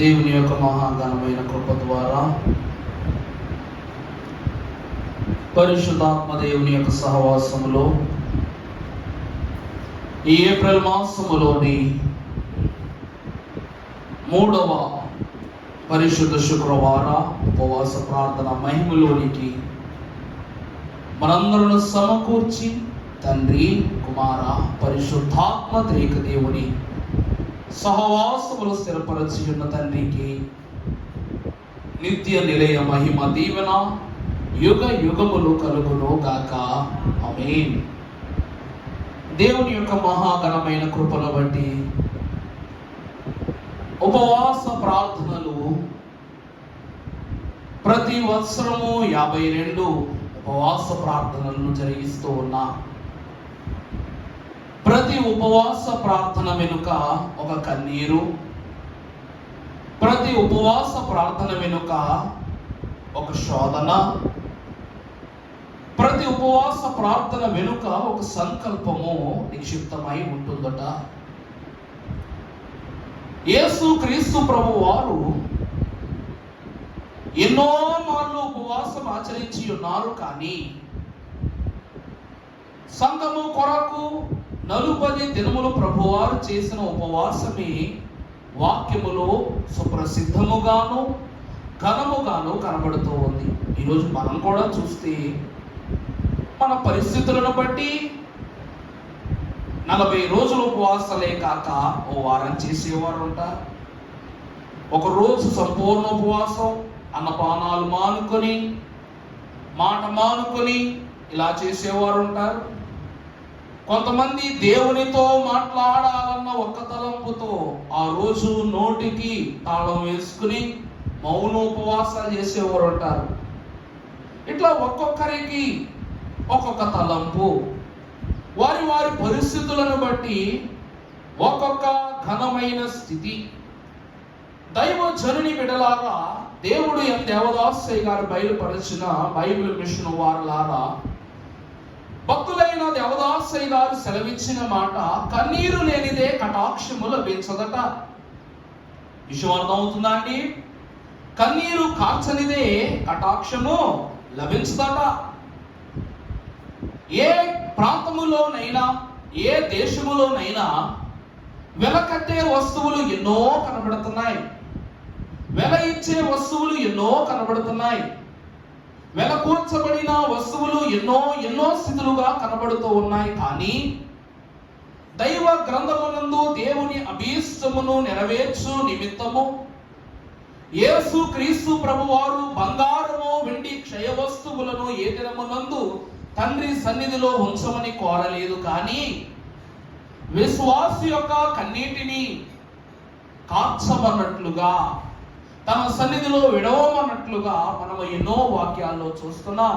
దేవుని యొక్క మహాఘనమైన కృప ద్వారా పరిశుద్ధాత్మ దేవుని యొక్క సహవాసములో ఈ ఏప్రిల్ మాసములోని 3వ పరిశుద్ధ శుక్రవార ఉపవాస ప్రార్థన మహిమలోనికి మనందరూ సమకూర్చి తండ్రి, కుమార, పరిశుద్ధాత్మ త్రియేక దేవుని సహవాసములు స్థిరపరచి ఉన్న తండ్రికి నిత్య నిలయ మహిమ దీవెన యుగ యుగములు కలుగును గాక. ఆమేన్. దేవుని యొక్క మహాఘనమైన కృపను బట్టి ఉపవాస ప్రార్థనలు ప్రతి సంవత్సరము 52 ఉపవాస ప్రార్థనలను జరిగిస్తూ ఉన్నా. ప్రతి ఉపవాస ప్రార్థన వెనుక ఒక కన్నీరు, ప్రతి ఉపవాస ప్రార్థన వెనుక ఒక శోధన, ప్రతి ఉపవాస ప్రార్థన వెనుక ఒక సంకల్పము నిక్షిప్తమై ఉంటుందట. యేసు క్రీస్తు ప్రభు వారు ఎన్నో మార్లు ఉపవాసం ఆచరించి ఉన్నారు. కానీ సంఘము కొరకు 40 దినములు ప్రభువారు చేసిన ఉపవాసమే వాక్యములో సుప్రసిద్ధముగాను ఘనముగాను కనబడుతూ ఉంది. ఈరోజు మనం కూడా చూస్తే మన పరిస్థితులను బట్టి 40 రోజులు ఉపవాసాలే కాక ఓ వారం చేసేవారు ఉంటారు. ఒక రోజు సంపూర్ణ ఉపవాసం, అన్నపానాలు మానుకొని, మాట మానుకొని ఇలా చేసేవారు ఉంటారు. కొంతమంది దేవునితో మాట్లాడాలన్న ఒక్క తలంపుతో ఆ రోజు నోటికి తాళం వేసుకుని మౌనోపవాసాలు చేసేవారు ఉంటారు. ఇట్లా ఒక్కొక్కరికి ఒక్కొక్క తలంపు, వారి వారి పరిస్థితులను బట్టి ఒక్కొక్క ఘనమైన స్థితి. దైవ జనుని బిడ్డలారా, దేవుడు దేవదాసయ్య గారు బయలుపరిచిన బైబిల్ మిషన్ వారులారా, భక్తులైన దేవదాసయ్య గారు సెలవిచ్చిన మాట, కన్నీరు లేనిదే కటాక్షము లభించదట. విషయం అర్థమవుతుందా అండి? కన్నీరు కార్చనిదే కటాక్షము లభించదట. ఏ ప్రాంతములోనైనా ఏ దేశములోనైనా వెలకట్టే వస్తువులు ఎన్నో కనబడుతున్నాయి, వెల ఇచ్చే వస్తువులు ఎన్నో కనబడుతున్నాయి, వెల కూర్చబడిన వస్తువులు ఎన్నో స్థితులుగా కనబడుతూ ఉన్నాయి. కానీ దైవ గ్రంథమునందు దేవుని అభీష్టమును నెరవేర్చు నిమిత్తము యేసు క్రీస్తు ప్రభువారు బంగారము వెండి క్షయ వస్తువులను ఏ దినమునందు తండ్రి సన్నిధిలో ఉంచమని కోరలేదు. కానీ విశ్వాసి యొక్క కన్నీటిని కార్చమన్నట్లుగా, తన సన్నిధిలో విడవమన్నట్లుగా మనము ఎన్నో వాక్యాల్లో చూస్తున్నాం.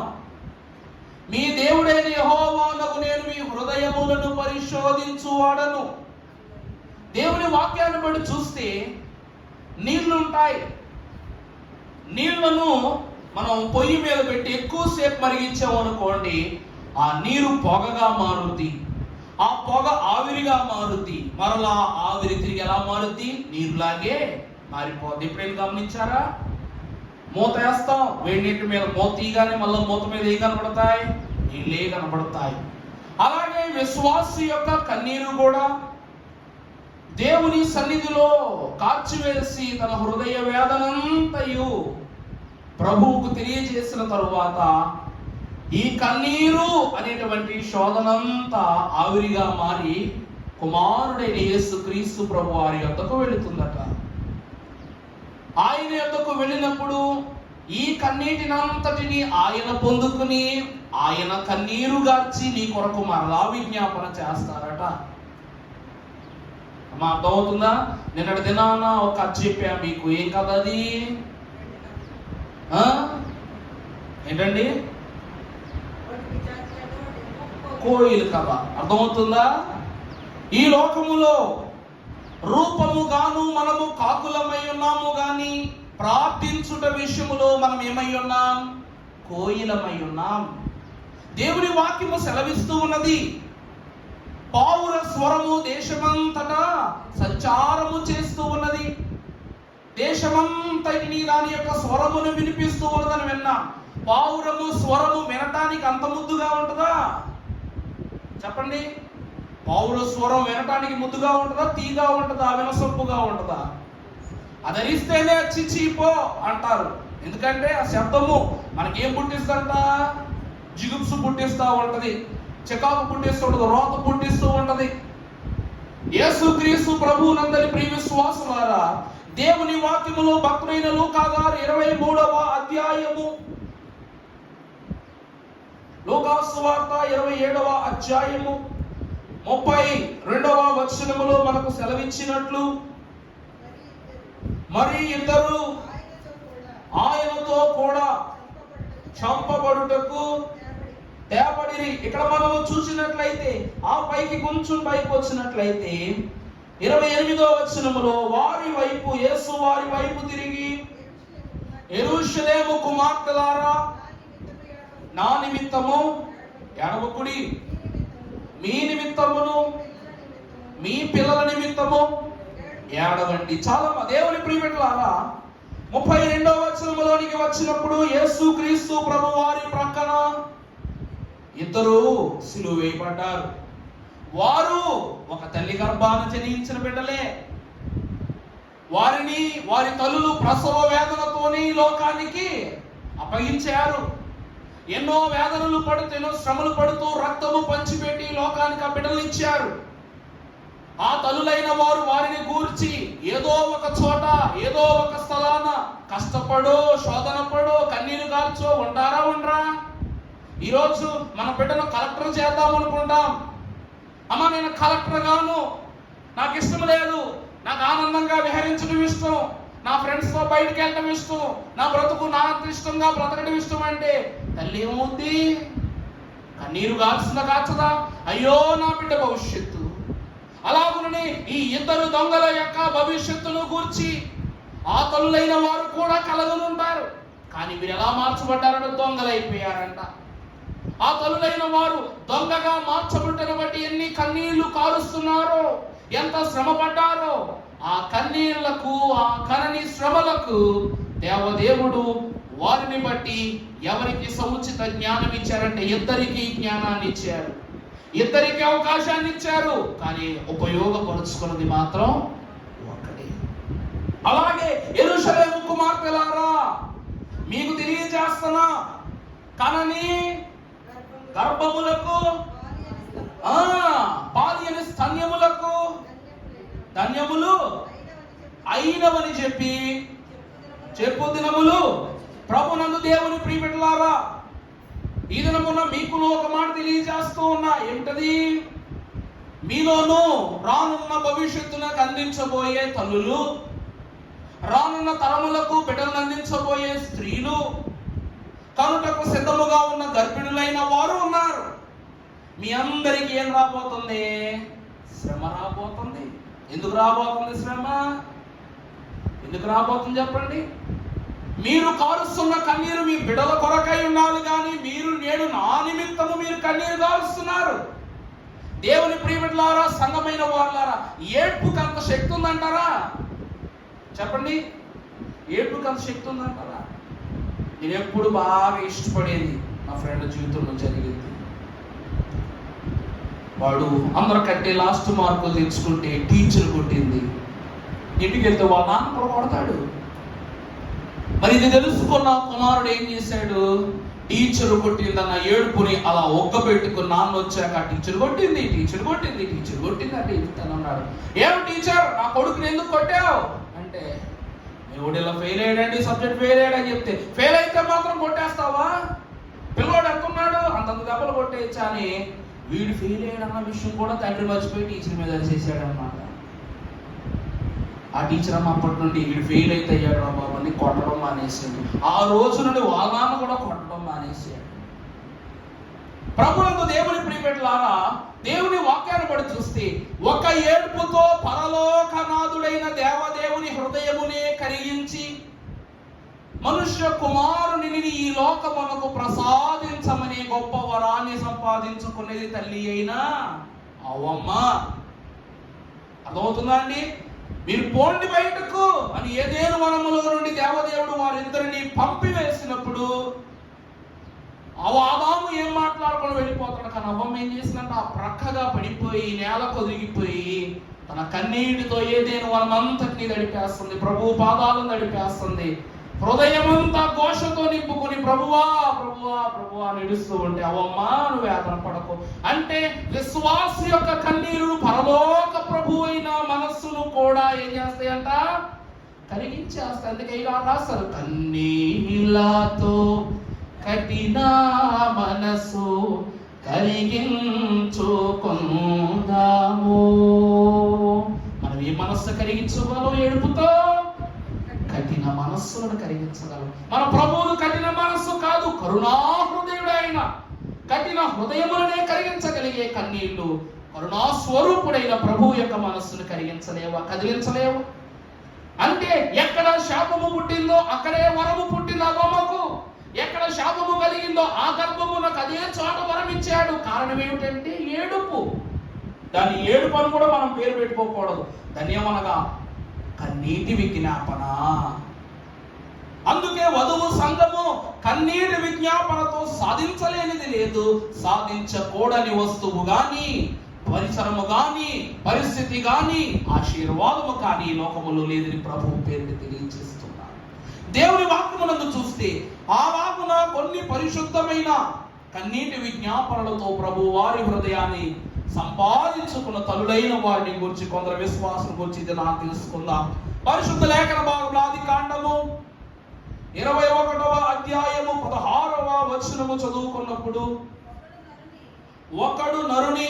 మీ దేవుడైన యెహోవానగు నేను మీ హృదయములను పరిశోధించువాడను. దేవుని వాక్యాన్ని బట్టి చూస్తే నీళ్లుంటాయి. నీళ్లను మనం పొయ్యి మీద పెట్టి ఎక్కువసేపు మరిగించామనుకోండి, ఆ నీరు పొగగా మారుద్ది, ఆ పొగ ఆవిరిగా మారుద్ది, మరలా ఆవిరి తిరిగి ఎలా మారుద్ది? నీరులాగే మారిపోద్ది. ఎప్పుడైనా గమనించారా? మూత వేస్తాం, వేడి నీటి మీద మూత తీయగానే మళ్ళీ మూత మీద ఏం కనబడతాయి? నీళ్ళే కనబడతాయి. అలాగే విశ్వాసి యొక్క కన్నీరు కూడా దేవుని సన్నిధిలో కార్చివేసి తన హృదయ వేదనంతయు ప్రభువుకు తెలియజేసిన తరువాత ఈ కన్నీరు అనేటువంటి శోధనంతా ఆవిరిగా మారి కుమారుడైన యేసు క్రీస్తు ప్రభు వారి యొద్దకు వెళుతుందట. ఆయన యొద్దకు వెళ్ళినప్పుడు ఈ కన్నీటినంతటిని ఆయన పొందుకుని ఆయన కన్నీరు గార్చి నీ కొరకు మరలా విజ్ఞాపన చేస్తారట. మా అర్థమవుతుందా? నిన్నటి దినాన ఒక కథ చెప్పా మీకు. ఏం కథ అది? ఏంటండి? కోయిలు కథ. అర్థమవుతుందా? ఈ లోకములో రూపముగాను మనము కాకులమై ఉన్నాము, గాని ప్రార్థించుట విషయములో మనం ఏమై ఉన్నాం? కోయిలమై ఉన్నాం. దేవుని వాక్యము సెలవిస్తూ ఉన్నది, పావుర స్వరము దేశమంతటా సంచారము చేస్తూ ఉన్నది. దేశమంతటిని దాని యొక్క స్వరమును వినిపిస్తూ ఉన్నదని విన్నాం. పావురము స్వరము వినటానికి అంత ముద్దుగా ఉంటుందా? చెప్పండి. పావుర స్వరం వినటానికి ముద్దుగా ఉంటుందా, తీగా ఉంటుందా, వినసొంపుగా ఉంటుందా? అదరిస్తేనే చిచ్చిపో అంటారు. ఎందుకంటే ఆ శబ్దము మనకేం పుట్టిస్తుందంట? జిగుప్సు పుట్టిస్తూ ఉంటది, చికాకు పుట్టిస్తూ ఉంటది, రోత పుట్టిస్తూ ఉంటది. యేసుక్రీస్తు ప్రభువునందరి ప్రియ విశ్వాసులారా, దేవుని వాక్యములో భక్తుడైన లూకా గారు 23వ అధ్యాయము, లూకా సువార్త 27వ అధ్యాయము 32వ వచనములో మనకు సెలవిచ్చినట్లు, మరి ఇద్దరు ఆయనతో కూడా చంపబడుటకు తేబడిరి. ఇక్కడ మనము చూసినట్లయితే ఆ పైకి కొంచెం పైకి వచ్చినట్లయితే 28వ వచనములో, వారి వైపు యేసు వారి వైపు తిరిగి, యెరూషలేము కుమార్తెలారా, నా నిమిత్తము ఏడవకుడి, మీ నిమిత్తమును మీ పిల్లల నిమిత్తము ఏడవండి. చాలా దేవుని ప్రియమిత్రులారా, 32వ వచనములోనికి వచ్చినప్పుడు యేసుక్రీస్తు ప్రభు వారి ప్రక్కన ఇద్దరు సిలువ వేయబడ్డారు. వారు ఒక తల్లి గర్భాన జనించిన బిడ్డలే. వారిని వారి తల్లులు ప్రసవ వేదనతోని లోకానికి అప్పగించారు. ఎన్నో వేదనలు పడుతూ, ఎన్నో శ్రమలు పడుతూ, రక్తము పంచిపెట్టి లోకానికి ఆ బిడ్డలు ఇచ్చారు. ఆ తల్లులైన వారు వారిని గూర్చి ఏదో ఒక చోట, ఏదో ఒక స్థలాన కష్టపడో, శోధన పడో, కన్నీరు కార్చో ఉంటారా? ఉండరా? ఈరోజు మన బిడ్డను కలెక్టర్ చేద్దాం అనుకుంటాం. అమ్మ, నేను కలెక్టర్ గాను, నాకు ఇష్టం లేదు, నాకు ఆనందంగా విహరించడం ఇష్టం, నా ఫ్రెండ్స్తో బయటికి వెళ్ళడం ఇష్టం, నా బ్రతుకు నాకు ఇష్టంగా బ్రతకడం ఇష్టం అంటే తల్లి ఏమవుద్ది? కన్నీరు కాల్సిందా, కాల్చదా? అయ్యో నా బిడ్డ భవిష్యత్తు. అలాగునని ఈ ఇద్దరు దొంగల యొక్క భవిష్యత్తును గూర్చి ఆ తల్లులైన వారు కూడా కలగనుంటారు. కానీ వీరు ఎలా మార్చబడ్డారంటే దొంగలైపోయారంట. ఆ తల్లులైన వారు దొంగగా మార్చబడ్డను బట్టి ఎన్ని కన్నీళ్లు కారుస్తున్నారో, ఎంత శ్రమ పడ్డారో, ఆ కన్నీళ్లకు, ఆ కనని శ్రమలకు దేవదేవుడు వారిని బట్టి ఎవరికి సముచిత జ్ఞానం ఇచ్చారంటే ఇద్దరికి జ్ఞానాన్ని ఇచ్చారు, ఇద్దరికి అవకాశాన్ని ఇచ్చారు. కానీ ఉపయోగపరుచుకున్నది మాత్రం ఒకటి. అలాగే యెరూషలేము కుమార్తెలారా, మీకు తెలియజేస్తున్నా, కనని గర్భములకు, పాలి అని స్తన్యములకు ధన్యములు అయినవని చెప్పు దినములు. ప్రభునందు దేవుని ప్రియబిడ్డలారా, ఈ దినమున మీకును ఒక మాట తెలియజేస్తూ ఉన్నా. ఏమిటది? మీలోనూ రానున్న భవిష్యత్తునకు అందించబోయే తల్లులు, రానున్న తరములకు బిడ్డలను అందించబోయే స్త్రీలు, కనుటకు సిద్ధముగా ఉన్న గర్భిణులైన వారు ఉన్నారు. మీ అందరికీ ఏం రాబోతుంది? శ్రమ రాబోతుంది. ఎందుకు రాబోతుంది శ్రమ? ఎందుకు రాబోతుంది చెప్పండి? మీరు కారుస్తున్న కన్నీరు మీ బిడ్డల కొరకై ఉండాలి, కానీ మీరు నేడు నా నిమిత్తము మీరు కన్నీరు కారుస్తున్నారు. దేవుని ప్రియబిడ్డలారా, సంఘమైన వారులారా, ఏడ్పుకి అంత శక్తి ఉందంటారా? చెప్పండి, ఏడ్పుకి అంత శక్తి ఉందంటారా? నేను ఎప్పుడు బాగా ఇష్టపడేది నా ఫ్రెండ్ జీవితంలో జరిగింది. వాడు అందరికంటే లాస్ట్ మార్కులు తెచ్చుకుంటే టీచర్ కొట్టింది. ఇంటికి వెళ్తే వాళ్ళ నాన్న కూడా కొడతాడు. మరి ఇది తెలుసుకున్న కుమారుడు ఏం చేశాడు? టీచర్ కొట్టిందన్న ఏడుపుని అలా ఒగ్గబెట్టుకుని నాన్న వచ్చాక టీచర్ కొట్టింది అంటే ఇంతనన్నాడు. ఏం టీచర్, నా కొడుకుని ఎందుకు కొట్టావు అంటే, ఎవడు ఇలా ఫెయిల్ అయ్యాడండి, సబ్జెక్ట్ ఫెయిల్ అయ్యాడని చెప్తే, ఫెయిల్ అయితే మాత్రం కొట్టేస్తావా? పిల్లోడు ఎంతున్నాడు, అంతంత దెబ్బలు కొట్టేయచ్చా అని వీడు ఫెయిల్ అయ్యాడన్న విషయం కూడా తండ్రి మర్చిపోయి టీచర్ మీద చేశాడనమాట. ఆ టీచర్ అమ్మ అప్పటి నుండి వీడు ఫెయిల్ అయితే అయ్యాడు రా బాబు అని కొట్టడం మానేసాడు. ఆ రోజు నుండి వాళ్ళ నాన్న కూడా కొట్టడం మానేసాడు. ప్రభువునందు దేవుని ప్రియబిడ్డలారా, దేవుని వాక్యాన్ని బట్టి చూస్తే ఒక ఏడుపుతో పరలోకనాథుడైన దేవదేవుని హృదయమునే కరిగించి మనుష్య కుమారుని ఈ లోకమునకు ప్రసాదించమనే గొప్ప వరాన్ని సంపాదించుకునేది తల్లి అయినా అవ్వమ్మ. అర్థమవుతుందా అండి? మీరు పోండి బయటకు అని ఏదేను వనములో నుండి దేవదేవుడు వారిద్దరిని పంపివేసినప్పుడు ఆదాము ఏం మాట్లాడుకొని వెళ్ళిపోతాడు. కానీ అవ్వమ్మ ఏం చేసిందంటే ఆ ప్రక్కగా పడిపోయి నేల కొదిగిపోయి తన కన్నీటితో ఏదేను వనమంతటిని తడిపేస్తుంది, ప్రభు పాదాలను తడిపేస్తుంది. హృదయమంతా ఘోషతో నింపుకొని ప్రభువా ప్రభువా ప్రభువా నిడుస్తూ ఉంటే, అవమ్మా నువ్వు వేదన పడకు అంటే విశ్వాస యొక్క కన్నీరును పరలోక ప్రభు అయిన మనస్సును కూడా ఏం చేస్తాయంట, కలిగించేస్తాయి. అందుకే ఇలా రాస్తారు, కన్నీళ్లతో కఠిన మనసు కరిగించుకుందాము. మనం ఏ మనస్సు కరిగించుకోవాలో ఏడుపుతో కఠిన మనస్సులను కరిగించగలం. మన ప్రభువును కఠిన మనస్సు కాదు, కరుణాహృదయుడు ఆయన. కఠిన హృదయములనే కరిగించగలిగే కన్నీళ్లు కరుణా స్వరూపుడైన ప్రభువు యొక్క మనస్సును కరిగించలేవా, కదిలించలేవు. అంటే ఎక్కడ శాపము పుట్టిందో అక్కడే వరము పుట్టింది అవ్వమ్మకు. ఎక్కడ శాపము కలిగిందో ఆ గర్భమునకు అదే చోట వరం ఇచ్చాడు. కారణం ఏమిటంటే ఏడుపు. దాని ఏడుపు అని కూడా మనం పేరు పెట్టుకోకూడదు. ధన్యమనగా కన్నీటి విజ్ఞాపన. అందుకే వధువు సంఘము కన్నీటి విజ్ఞాపనతో సాధించలేనిది లేదు. సాధించకూడని వస్తువు గాని, పరిసరము గాని, పరిస్థితి గాని, ఆశీర్వాదము కానీ లోకములో లేదని ప్రభువు పేరుని తెలియజేస్తున్నారు. దేవుని వాక్యమునందు చూస్తే ఆ వాకున కొన్ని పరిశుద్ధమైన కన్నీటి విజ్ఞాపనలతో ప్రభు వారి హృదయాన్ని సంపాదించుకున్న తల్లులైన వారిని గురించి, కొందరు విశ్వాసం గురించి ఇది నాకు తెలుసుకుందాం. పరిశుద్ధ లేఖన భాగంలో ఆదికాండము 21వ అధ్యాయము 16వ వచనము చదువుకున్నప్పుడు, ఒకడు నరుని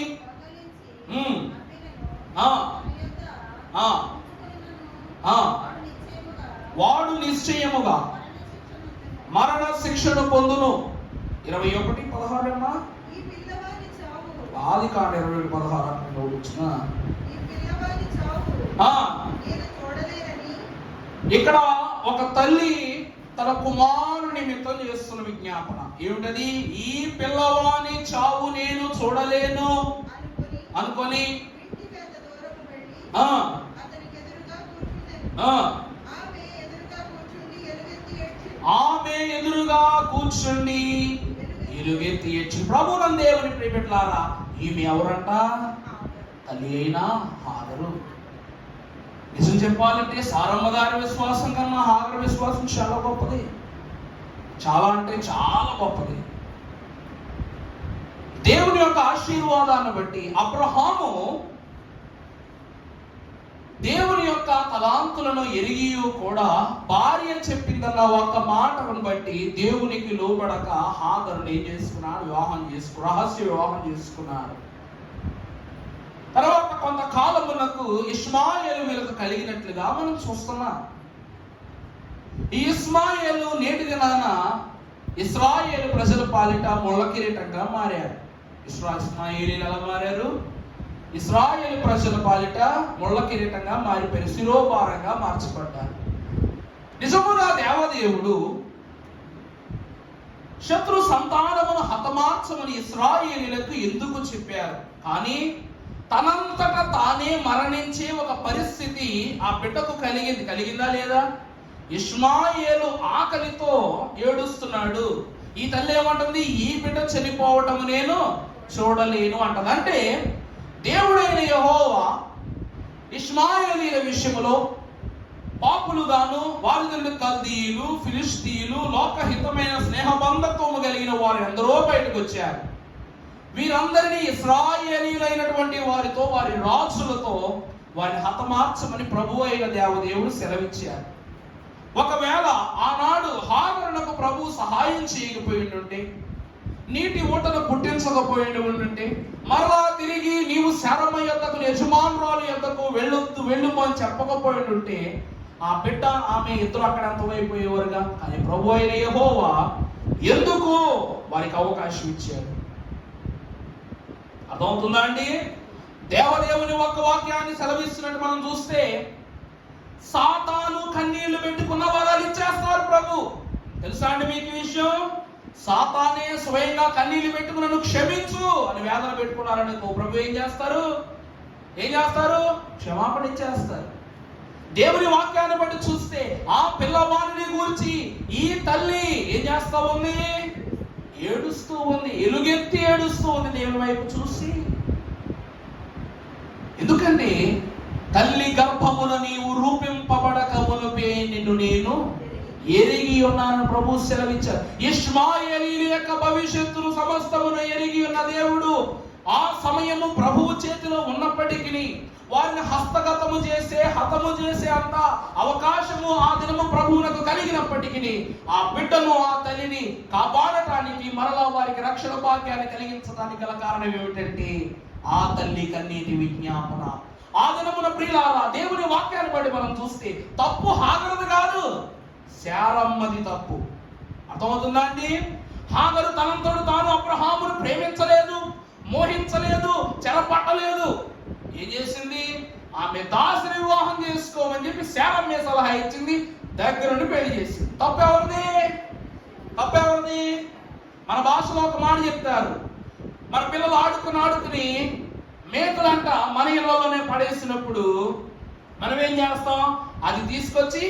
వాడు నిశ్చయముగా మరణ శిక్షను పొందును. 21:16 అమ్మా, ఆదికాండ 21:16 ఇక్కడ ఒక తల్లి తన కుమారుని నిమిత్తం చేస్తున్న విజ్ఞాపన ఏమిటది? ఈ పిల్లవాని చావు నేను చూడలేను అనుకొని ఆమె ఎదురుగా కూర్చుండి ఎలుగెత్తి ఏడ్చి. ప్రభువునందు దేవుని ప్రియబిడ్డలారా, ఈమె ఎవరంట? తల్లి అయినా హాగరు. నిజం చెప్పాలంటే సారమ్మ గారి విశ్వాసం కన్నా హాగరు విశ్వాసం చాలా గొప్పది. చాలా అంటే చాలా గొప్పది. దేవుని యొక్క ఆశీర్వాదాన్ని బట్టి అబ్రహాము దేవుని యొక్క తలాంతులను ఎరిగి కూడా భార్య చెప్పిందన్న ఒక మాటను బట్టి దేవునికి లోబడక హాగరుని ఏం చేసుకున్నాడు? రహస్య వివాహం చేసుకున్నాడు. తర్వాత కొంతకాలమునకు ఇష్మాయేలు వీళ్ళకు కలిగినట్లుగా మనం చూస్తున్నాం. ఈ ఇష్మాయేలు నేటి దినాన ఇశ్రాయేలు ప్రజల పాలిట ముళ్ళ కిరీటంగా మారారు. ఇష్మాయేలీలు ఎలా మారారు? ఇశ్రాయేలు ప్రజల పాలిట ముళ్ళ కిరీటంగా మారిపోయారు, శిరోభారంగా మార్చబడ్డారు. నిజముగా దేవదేవుడు శత్రు సంతానమును హతమార్చమని ఇశ్రాయేలీలకు ఎందుకు చెప్పారు? కానీ తనంతట తానే మరణించే ఒక పరిస్థితి ఆ బిడ్డకు కలిగిందా లేదా? ఇష్మాయేలు ఆకలితో ఏడుస్తున్నాడు. ఈ తల్లి ఏమంటుంది? ఈ బిడ్డ చనిపోవటం నేను చూడలేను అంటది. అంటే దేవుడైన యెహోవా ఇష్మాయేలీల విషయంలో పాపులుగాను, వారి కల్దీయులు, ఫిలిష్తీయులు, లోకహితమైన స్నేహబంధత్వము కలిగిన వారు ఎందరో బయటకు వచ్చారు. వీరందరినీ ఇశ్రాయేలీలైనటువంటి వారితో, వారి రాజులతో వారిని హతమార్చమని ప్రభువు అయిన దేవదేవుడు సెలవిచ్చారు. ఒకవేళ ఆనాడు హాగరునకు ప్రభు సహాయం చేయకపోయిండుంటే, నీటి ఊటను పుట్టించకపోయిండు ఉంటుంటే, మరలా తిరిగి నీవు శరమ యొద్దకు, యజమానురాలు యొద్దకు వెళ్ళుము అని చెప్పకపోయిండుంటే, ఆ బిడ్డ ఆమె ఇద్దరు అక్కడ అంతమైపోయేవారుగా. కానీ ప్రభు అయిన యెహోవా ఎందుకు వారికి అవకాశం ఇచ్చారు? అర్థమవుతుందా అండి? దేవదేవుని ఒక్క వాక్యాన్ని సెలవిస్తున్నట్టు మనం చూస్తే, సాతాను కన్నీళ్లు పెట్టుకున్న వరాలు ఇచ్చేస్తారు ప్రభు. తెలుసా అండి మీకు ఈ విషయం? సాతానే స్వయంగా కన్నీళ్లు పెట్టుకుని నన్ను క్షమించు అని వేదన పెట్టుకున్నారని ప్రభు ఏం చేస్తారు? క్షమాపణ ఇచ్చేస్తారు. దేవుని వాక్యాన్ని బట్టి చూస్తే ఆ పిల్లవాడిని గురించి ఈ తల్లి ఏం చేస్తా ఉంది? ఏడుస్తూ ఉంది, ఎలుగెత్తి ఏడుస్తూ ఉంది దేవుని వైపు చూసి. ఎందుకంటే తల్లి గర్భమున నీవు రూపింపబడక మునుపే నిన్ను నేను ఎరిగి ఉన్నాను ప్రభు సెలవిచ్చారు. ఇష్మాయేలీయుల యొక్క భవిష్యత్తును సమస్తమును ఎరిగి ఉన్న దేవుడు ఆ సమయము ప్రభువు చేతిలో ఉన్నప్పటికీ వారిని హస్తము చేసే అంత అవకాశము ఆ దినము ప్రభువునకు కలిగినప్పటికీ ఆ బిడ్డను, ఆ తల్లిని కాపాడటానికి, మరలా వారికి రక్షణ భాగ్యాన్ని కలిగించడానికి గల కారణం ఏమిటంటే ఆ తల్లి కన్నీటి విజ్ఞాపన. ఆ దినమున ప్రియులారా, దేవుని వాక్యాన్ని బట్టి మనం చూస్తే తప్పు హాగరుది కాదు, శారమ్మది తప్పు. అర్థమవుతుందా అండి? హాగరు తనంతడు తాను అబ్రహామును ప్రేమించలేదు, మోహించలేదు, చెరపట్టలేదు. ఏం చేసింది? ఆమె దాసిని వివాహం చేసుకోమని చెప్పి శారమ్మే సలహా ఇచ్చింది, దగ్గరుండి పెళ్లి చేసింది. తప్పెవరిది? మన భాషలో ఒక మాట చెప్తారు, మన పిల్లలు ఆడుకుని మేకలంట మన ఇళ్లలోనే పడేసినప్పుడు మనం ఏం చేస్తాం? అది తీసుకొచ్చి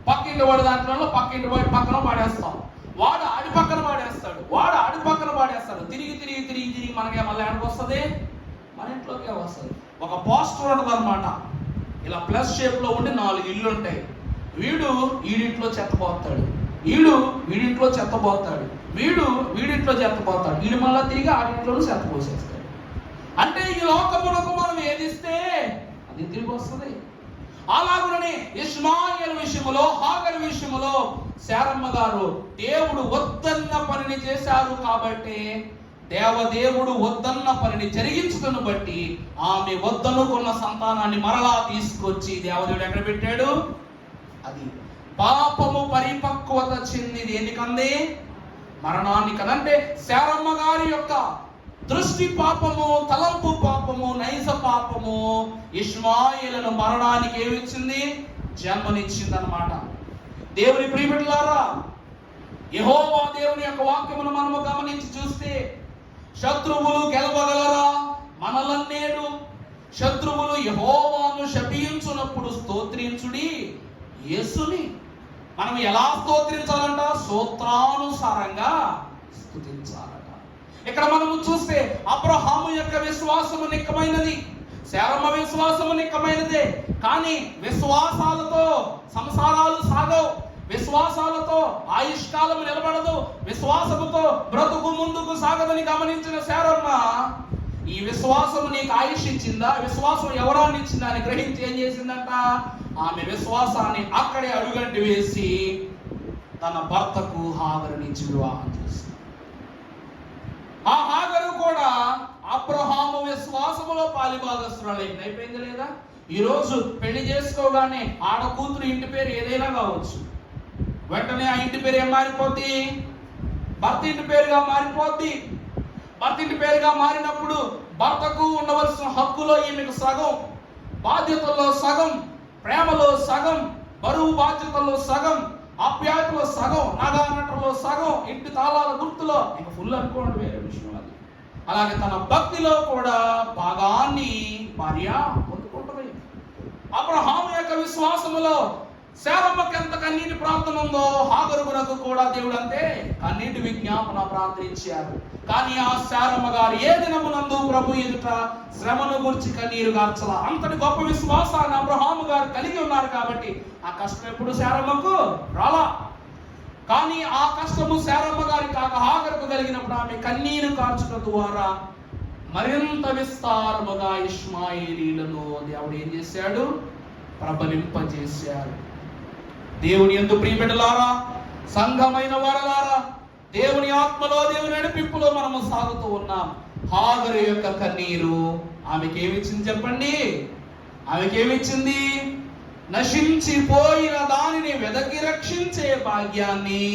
పక్కింటి వాడి దాంట్లో పక్కింటి వాడి పక్కన పడేస్తాం. వాడు ఆడి పక్కన పడేస్తాడు. తిరిగి మనకే మళ్ళీ ఎక్కడికి వస్తుంది? మన ఇంట్లోకే వస్తుంది. ఒక పోస్టర్ ఉంటుంది అనమాట, ఇలా ప్లస్ షేప్ లో ఉండి 4 ఇళ్ళు ఉంటాయి. వీడింట్లో చెత్తపోతాడు, వీడింట్లో చెత్తపోతాడు, వీడింట్లో చెత్తపోతాడు, వీడు మళ్ళా తిరిగి ఆడింట్లోనూ చెత్త పోసేస్తాడు. అంటే ఈ లోకమునకు మనం ఏదిస్తే అది తిరిగి వస్తుంది. అలాగనే ఇష్మాయేలు విషయములో, హాగరు విషయములో శారమ్మ గారు దేవుడు వద్దన్న పనిని చేశారు కాబట్టి, దేవదేవుడు వద్దన్న పనిని జరిగించుకుని బట్టి ఆమె వద్దనుకున్న సంతానాన్ని మరలా తీసుకొచ్చి దేవదేవుడు ఎక్కడ పెట్టాడు? అది పాపము పరిపక్వత చెందింది. ఎందుకంది? మరణాన్ని కదంటే శారమ్మ గారి యొక్క దృష్టి పాపము, తలంపు పాపము, నైజ పాపము ఇష్మాయేలును మరణానికి ఏమిచ్చింది? జన్మనిచ్చింది అన్నమాట. దేవుని ప్రియబిడ్డలారా, యెహోవా దేవుని యొక్క వాక్యమును మనము గమనించి చూస్తే, శత్రువులు గెలవగలరా? మనలన్నేడు శత్రువులు యెహోవాను శపించునప్పుడు స్తోత్రించుడి యేసుని. మనం ఎలా స్తోత్రించాలంట? స్తోత్రానుసారంగా స్తుతించాలట. ఇక్కడ మనము చూస్తే అబ్రహాము యొక్క విశ్వాసము నిక్కమైనది, శారమ్మ విశ్వాసము నిక్కమైనదే. కానీ విశ్వాసాలతో సంసారాలు సాగవు, విశ్వాసాలతో ఆయుష్కాలం నిలబడదు, విశ్వాసముతో బ్రతుకు ముందుకు సాగదని గమనించిన శారమ్మ, ఈ విశ్వాసము నీకు ఆయుష్ ఇచ్చిందా, విశ్వాసం ఎవరాన్ని ఇచ్చిందా అని గ్రహించి ఏం చేసిందంట? ఆమె విశ్వాసాన్ని అక్కడే అడుగంటి వేసి తన భర్తకు హాగరునిచ్చి వివాహం చేసింది. ఆ హాగరు కూడా అబ్రహాము విశ్వాసములో పాలిభాగస్తురాలు అయిపోయింది లేదా? ఈరోజు పెళ్లి చేసుకోగానే ఆడ కూతురు ఇంటి పేరు ఏదైనా కావచ్చు, వెంటనే ఆ ఇంటి పేరు ఏం మారిపోద్ది? భర్త ఇంటి పేరుగా మారిపోద్ది. భర్త ఇంటి పేరుగా మారినప్పుడు భర్తకు ఉండవలసిన హక్కులో ఈమెకు సగం, బాధ్యతల్లో సగం, ప్రేమలో సగం, బరువు బాధ్యతల్లో సగం, ఆప్యాయతలో సగం, నాగానటలో సగం, ఇంటి తాళాల గుర్తులో ఇక ఫుల్ అనుకోండి, వేరే విషయం అది. అలాగే తన భక్తిలో కూడా భాగాన్ని భార్య పొందుకుంటుంది. అబ్రహాము యొక్క విశ్వాసములో శారమ్మకి ఎంత కన్నీటి ప్రార్థన ఉందో, హాగరునకు కూడా దేవుడు అంతే కన్నీటి విజ్ఞాపన ప్రార్థించారు. కానీ ఆ శారమ్మ గారు ఏ దినమునందు ప్రభు ఎదుట శ్రమను గురించి కన్నీరు గార్చలా. అంతటి గొప్ప విశ్వాసాన్ని అబ్రహాము గారు కలిగి ఉన్నారు కాబట్టి ఆ కష్టం ఎప్పుడు శారమ్మకు రాలా. కానీ ఆ కష్టము శారమ్మ గారి కాక హాగరుకు కలిగినప్పుడు ఆమె కన్నీరు కార్చడం ద్వారా మరింత విస్తారముగా ఇష్మాయేలీలను దేవుడు ఏం చేశాడు? ప్రబలింపజేశాడు. దేవుని యందు ప్రియబిడ్డలారా, సంఘమైన వారలారా, దేవుని ఆత్మలో, దేవుని నడిపింపులో మనము సాగుతూ ఉన్నాం. హాగరు యొక్క కన్నీరు ఆమెకి ఏమిచ్చింది చెప్పండి? ఆమెకేమిచ్చింది? నశించిపోయిన దానిని వెదకి రక్షించే భాగ్యాన్ని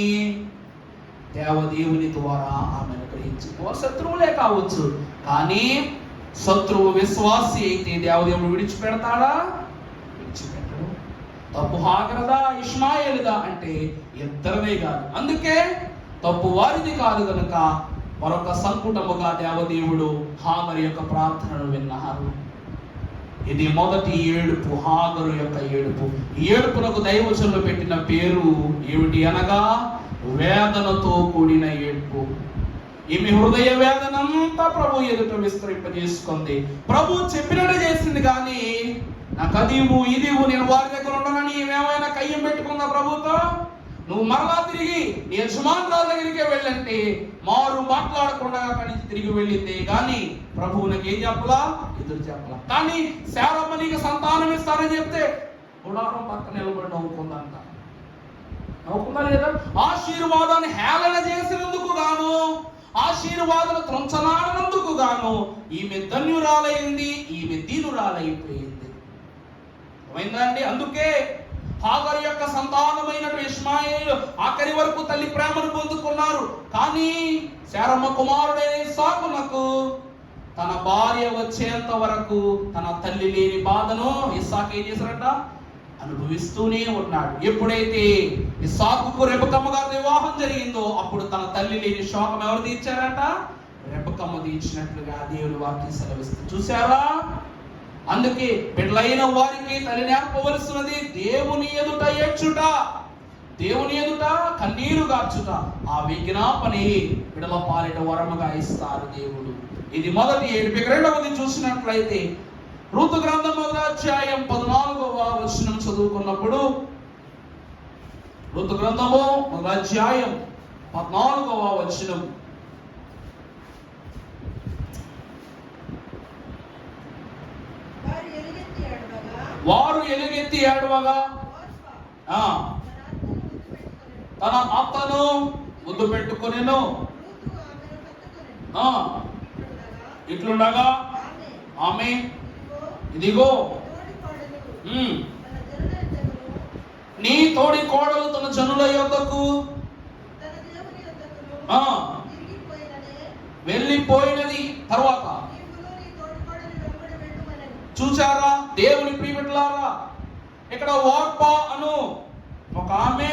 దేవదేవుని ద్వారా ఆమెను గ్రహించి. శత్రువులే కావచ్చు, కానీ శత్రువు విశ్వాసి అయితే దేవదేవుడు విడిచిపెడతాడా? విడిచిపెట్టడు. తప్పు హాగరదా, ఇష్మాయేలుదా అంటే ఇద్దరిదే కాదు. అందుకే తప్పు వారిది కాదు కనుక మరొక సంకుటముగా దేవదేవుడు హాగరు యొక్క ప్రార్థనను విన్నారు. ఇది మొదటి ఏడుపు, హాగరు యొక్క ఏడుపు. ఈ ఏడుపునకు దైవజనులు పెట్టిన పేరు ఏమిటి అనగా వేదనతో కూడిన ఏడుపు. ఈమె హృదయ వేదనంతా ప్రభు ఎదుట విస్తరింపజేసుకుంది. ప్రభు చెప్పినట్టు చేసింది, కానీ నాకు అదివు ఇదివు, నేను వారి దగ్గర ఉండనని ఏమైనా కయ్యం పెట్టుకుందా ప్రభుతో? నువ్వు మరలా తిరిగి నీ యజమానురాల దగ్గరికే వెళ్ళంటే మారు మాట్లాడకుండా అక్కడి నుంచి తిరిగి వెళ్ళింది, కానీ ప్రభువు నాకు ఏం చెప్పలా, ఎదురు చెప్పలా. కానీ శారమ్మ నీకు సంతానం ఇస్తానని చెప్తే గుడారం పక్కన నిలబడి నవ్వుకుందంట. నవ్వుకుందా లేదా? ఆశీర్వాదాన్ని హేళన చేసినందుకు గాను, ఆశీర్వాదాలు త్రుంచనాడినందుకు గాను ఈమె ధన్యురాలైంది, ఈమె దీనురాలైపోయింది. అర్థమైందండి? అందుకే హాగరు యొక్క సంతానమైన ఇష్మాయేలు ఆఖరి వరకు తల్లి ప్రేమను పొందుకున్నారు. కానీ శారమ్మ కుమారుడైన ఇస్సాకునకు తన భార్య వచ్చేంత వరకు తన తల్లి లేని బాధను ఇస్సాకు ఏం చేశారట? అనుభవిస్తూనే ఉన్నాడు. ఎప్పుడైతే ఇస్సాకుకు రెబెకమ్మ గారి వివాహం జరిగిందో అప్పుడు తన తల్లి లేని శోకం ఎవరు తీర్చారట? రెబెకమ్మ తీర్చినట్లుగా దేవుని వాక్యం సెలవిస్తుంది. చూసారా? అందుకే బిడ్డలైన వారికి తల్లి నేర్పవలసినది దేవుని ఎదుట ఏడ్చుట, దేవుని ఎదుట కన్నీరు గార్చుట. ఆ విజ్ఞాపని బిడ్డల పాలిట వరముగా ఇస్తారు దేవుడు. ఇది మొదటి ఏడుపు. రెండవది చూసినట్లయితే రూతు గ్రంథం 1వ అధ్యాయం 14వ వచనం చదువుకున్నప్పుడు, రూతు గ్రంథము 1వ అధ్యాయం 14వ వచనం, వారు ఎలుగెత్తి ఏడవగా తన అత్తను ముద్దు పెట్టుకొనెను. ఇట్లుండగా ఆమె ఇదిగో నీ తోడి కోడలు తన జనుల యొద్దకు వెళ్ళిపోయినది. తర్వాత చూచారా దేవుని ప్రియబిడ్డలారా, ఇక్కడ ఓర్పా అను ఒక ఆమె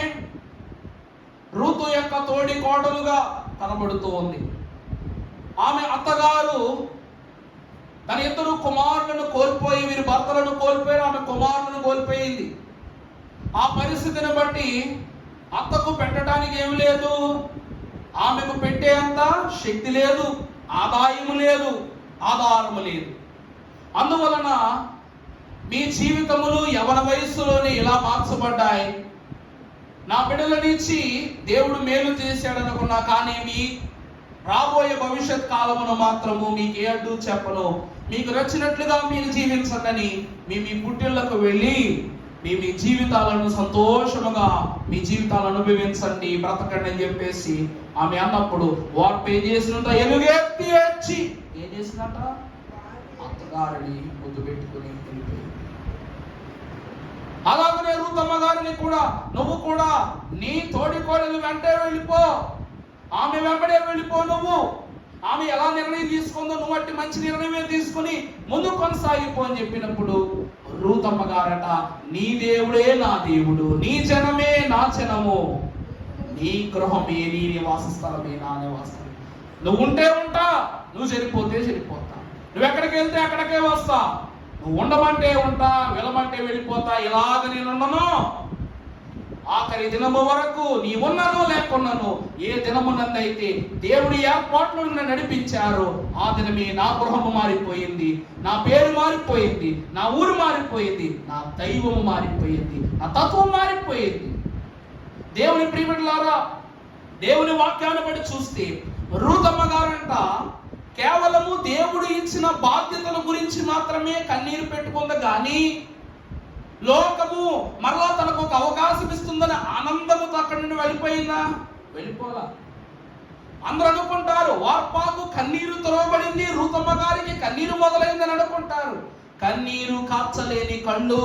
రూతు యొక్క తోడి కోడలుగా కనబడుతూ ఉంది. ఆమె అత్తగారు తన ఇద్దరు కుమారులను కోల్పోయి, వీరి భర్తలను కోల్పోయి ఆమె కుమారులను కోల్పోయింది. ఆ పరిస్థితిని బట్టి అత్తకు పెట్టడానికి ఏమి లేదు, ఆమెకు పెట్టే అంత శక్తి లేదు, ఆదాయము లేదు, ఆధారము లేదు. అందువలన మీ జీవితములు యవన వయస్సులోనే ఇలా మార్చబడ్డాయి. నా బిడ్డల నుంచి దేవుడు మేలు చేశాడనుకున్నా, కానీ మీ రాబోయే భవిష్యత్ కాలమును మాత్రము మీకు ఏ అడ్డు చెప్పను, మీకు నచ్చినట్లుగా మీరు జీవించండి, మీ పుట్టిళ్లకు వెళ్ళి మీ జీవితాలను సంతోషముగా మీ జీవితాలను అనుభవించండి, బ్రతకండి అని చెప్పేసి ఆమె అన్నప్పుడు వారు ఏం చేసినంత ఎలుగెత్తి వచ్చి ఏం చేసినట్ట? అత్తగారిని ముద్దు పెట్టుకుని వెళ్ళిపోయింది. అలాగనే రూతమ్మ గారిని కూడా, నువ్వు కూడా నీ తోడి కోడలు వెంటే వెళ్ళిపో, ఆమె వెంబడే వెళ్ళిపో. నువ్వు ఆమె ఎలా నిర్ణయం తీసుకుందో నువ్వు అట్టి మంచి నిర్ణయమే తీసుకుని ముందు కొనసాగిపో అని చెప్పినప్పుడు రూతమ్మ గారట, నీ దేవుడే నా దేవుడు, నీ జనమే నా జనము, నీ గృహమే నీ నివాస స్థలమే నా నివాస స్థలం. నువ్వు ఉంటే ఉంటా, నువ్వు చనిపోతే చనిపోతా, నువ్వు ఎక్కడికి వెళ్తే అక్కడికే వస్తా, నువ్వు ఉండమంటే ఉంటా, వెళ్ళమంటే వెళ్ళిపోతా, ఇలాగ నేను ఉండను. ఆఖరి దినము వరకు నీ ఉన్నాను లేకున్నాను, ఏ దినమునందైతే దేవుడి ఏర్పాట్లు నన్ను నడిపించారో ఆ దినమే నా గృహము మారిపోయింది, నా పేరు మారిపోయింది, నా ఊరు మారిపోయింది, నా దైవము మారిపోయింది, నా తత్వం మారిపోయింది. దేవుని ప్రియబిడ్డలారా, దేవుని వాక్యాన్ని బట్టి చూస్తే రూతమ్మ గారంట కేవలము దేవుడు ఇచ్చిన బాధ్యతల గురించి మాత్రమే కన్నీరు పెట్టుకుంది, కానీ లోకము మరలా తనకు ఒక అవకాశం ఇస్తుందని ఆనందముతో అక్కడి నుండి వెళ్ళిపోయిందా? వెళ్ళిపోలా. అందరూ అనుకుంటారు వార్పాకు కన్నీరు త్రోవబడింది, రూతమ్మ గారికి కన్నీరు మొదలైందని అనుకుంటారు. కన్నీరు కార్చలేని కళ్ళు